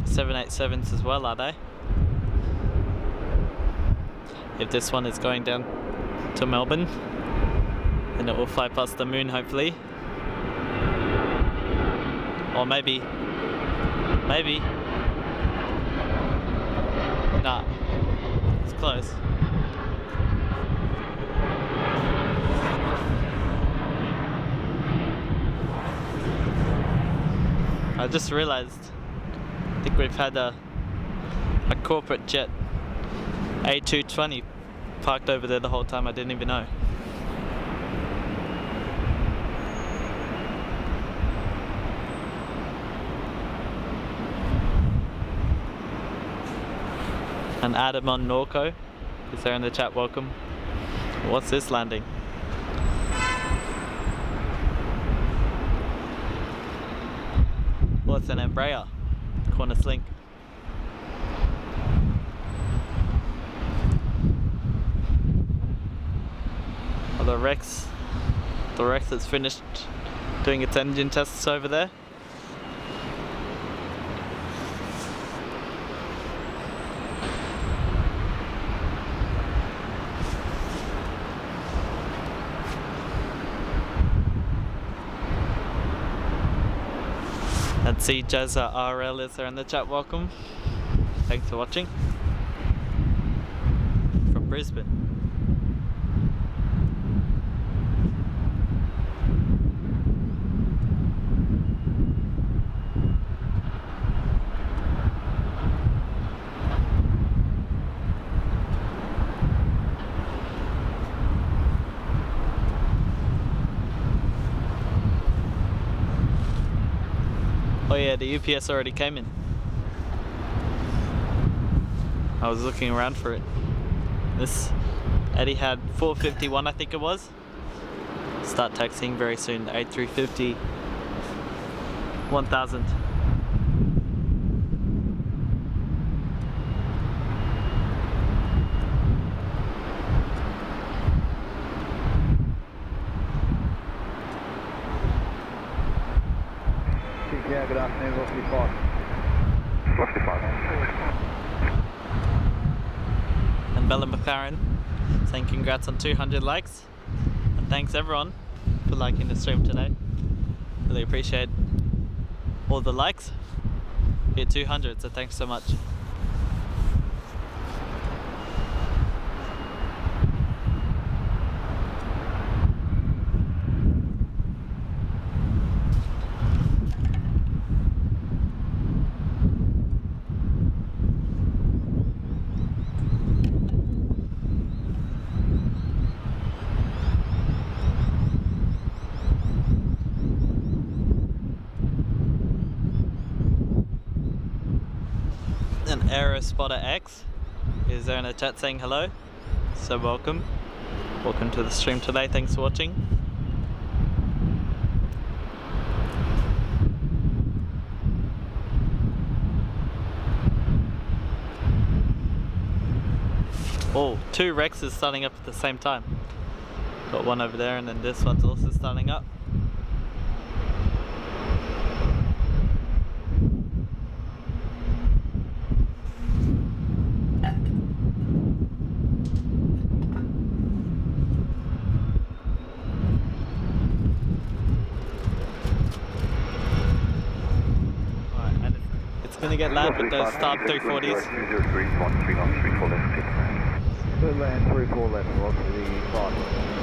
A: 787s as well, are they? If this one is going down to Melbourne, then it will fly past the moon hopefully. Or maybe. Nah, it's close. I just realized, I think we've had a corporate jet A220 parked over there the whole time. I didn't even know. And Adam on Norco is there in the chat, welcome. What's this landing? What's an Embraer? Qantas Link. Oh, the Rex has finished doing its engine tests over there. And see Jazza RL is there in the chat, welcome. Thanks for watching. From Brisbane. Oh yeah, the UPS already came in. I was looking around for it. This Eddie had 451, I think it was. Start taxiing very soon. A350 1000.
D: afternoon, velocity 5.
B: Velocity 5.
A: And Bella McLaren saying congrats on 200 likes. And thanks everyone for liking the stream today. Really appreciate all the likes. Hit 200, so thanks so much. And Aerospotter X is there in the chat saying hello, so welcome to the stream today. Thanks for watching. Oh, 2 Rexes starting up at the same time. Got one over there and then this one's also starting up. Gonna get loud with those start 340s.
B: 203, left.
D: Good land 34 left, velocity 5.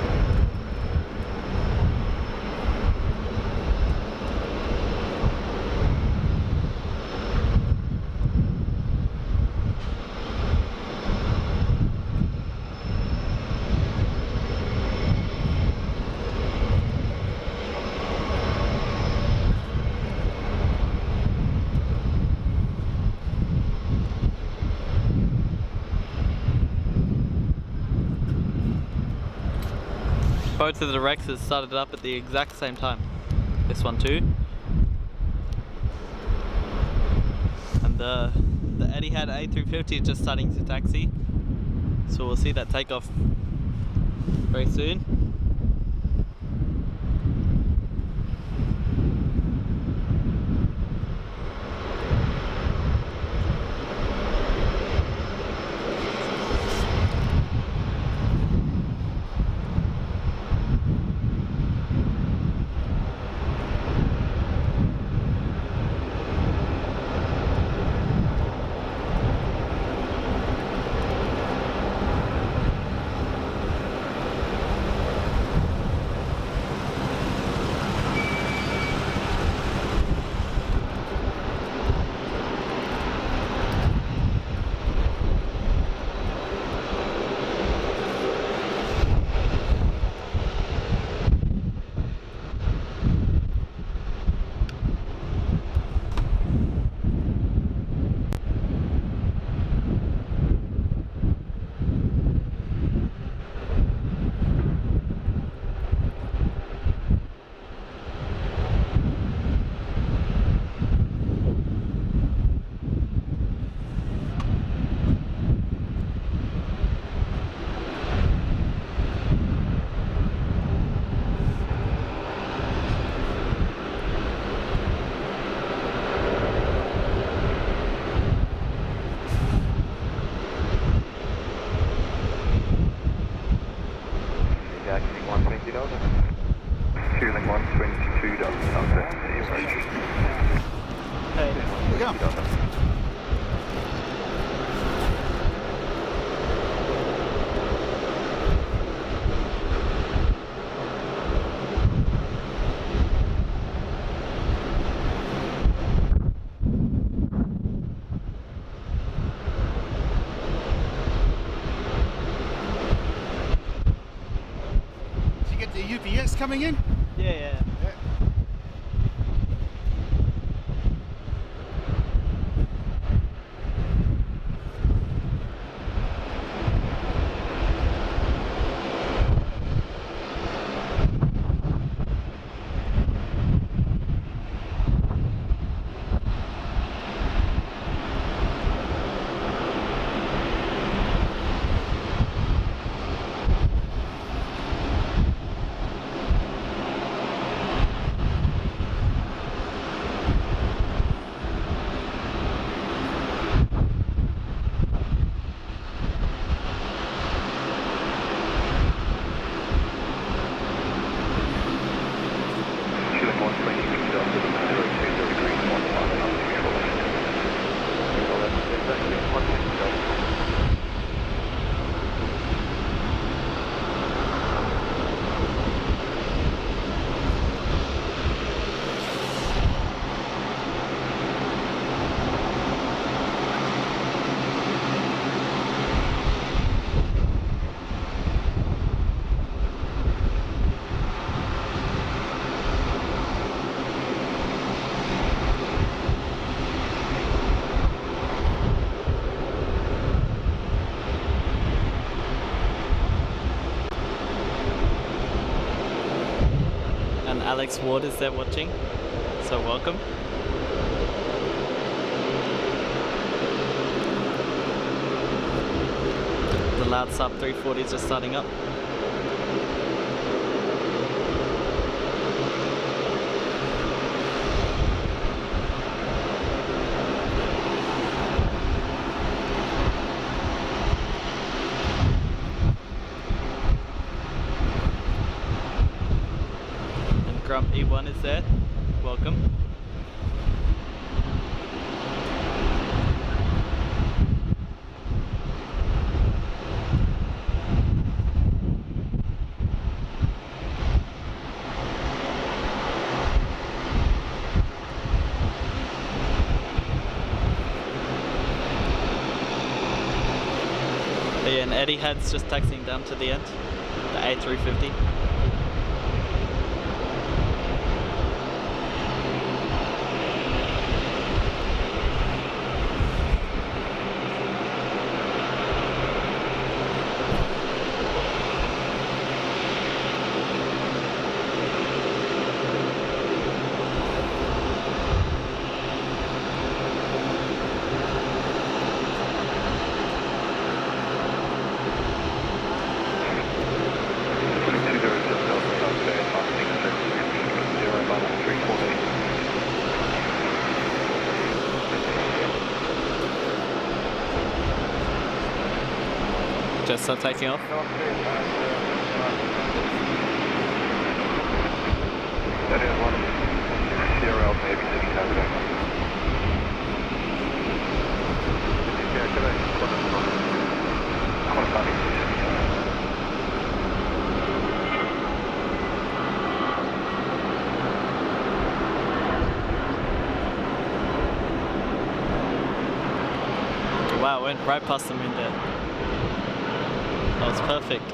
A: Both of the Rexes started up at the exact same time. This one too. And the Etihad A380 is just starting to taxi. So we'll see that take off very soon.
B: Fueling 122
A: Hey,
D: Here we go.
E: Did you get the UPS coming in?
A: yeah. Alex Ward is there watching, so welcome. The loud sub 340 is just starting up. And Grump E1 is there, welcome. Yeah, and Eddie heads just taxiing down to the end, the A350. Just start taking off.
B: That is one CRL maybe sitting over there.
A: Wow, went right past them in there. That was perfect.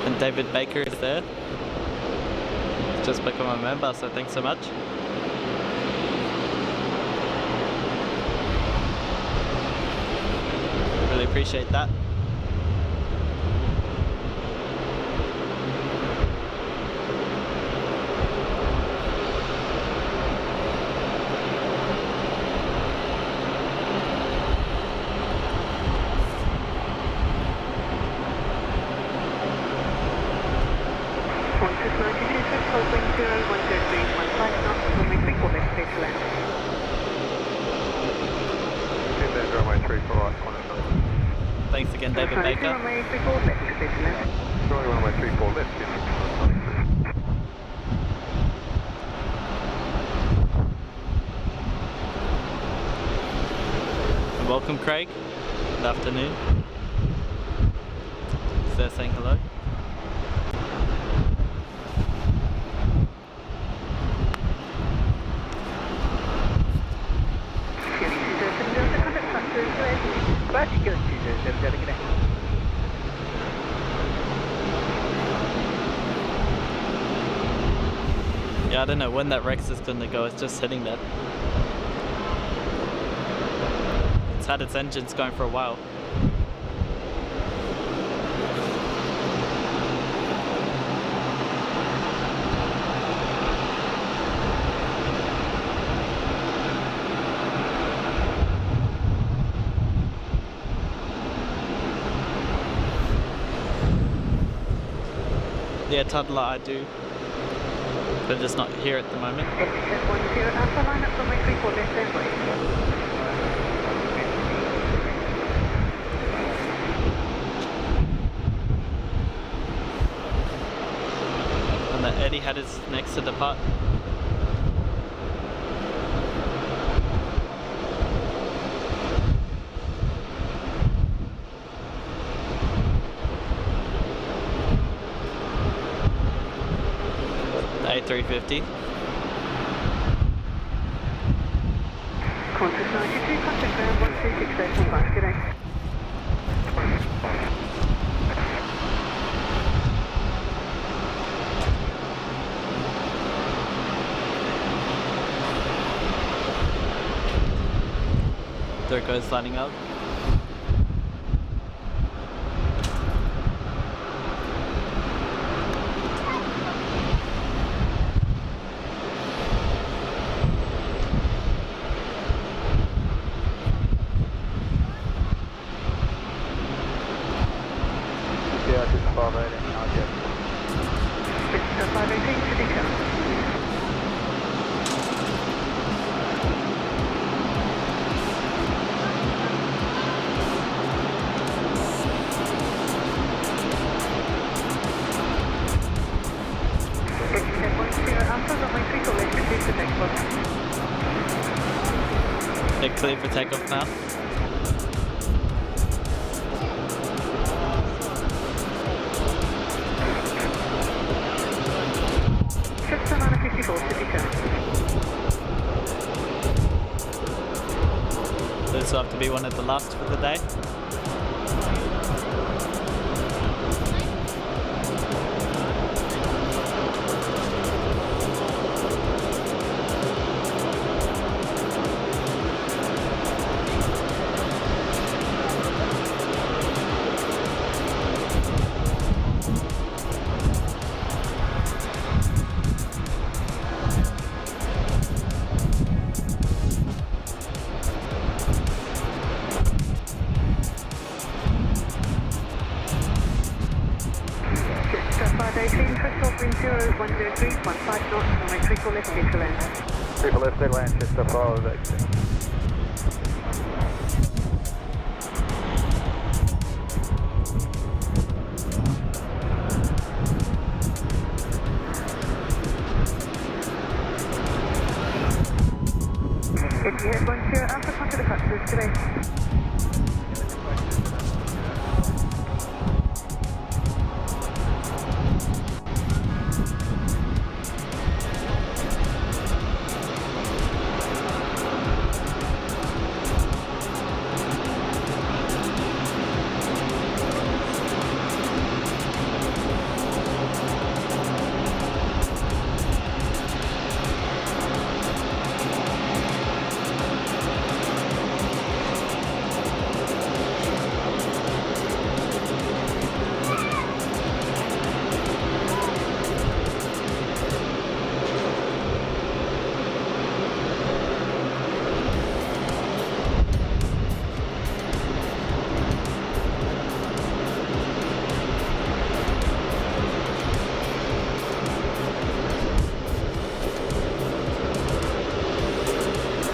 A: And David Baker is there. Just become a member, so thanks so much. Really appreciate that. Thanks again, David Baker.
B: Runway 34 left.
A: And welcome, Craig. Good afternoon. Is there saying hello? Yeah, I don't know when that Rex is going to go, it's just sitting there. It's had its engines going for a while. Yeah, Toddler, I do. But just not here at the moment. Eddie had his next to depart. The A350.
F: Qantas 93, contact ground 126.5, good day.
A: There it goes, lining up.
C: Yeah, just 580, not yet.
F: Mr. 518, City Channel.
A: They're clear for takeoff now.
F: Just a minor 54, City Channel.
A: This will have to be one of the last for the day.
C: People left their land, just a follow that.
F: If you hit 10 Alpha, contact the passengers today.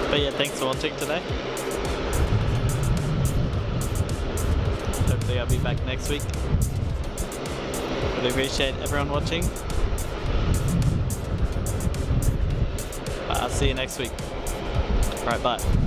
A: But yeah, thanks for watching today. Hopefully I'll be back next week. Really appreciate everyone watching. But I'll see you next week. Right, bye.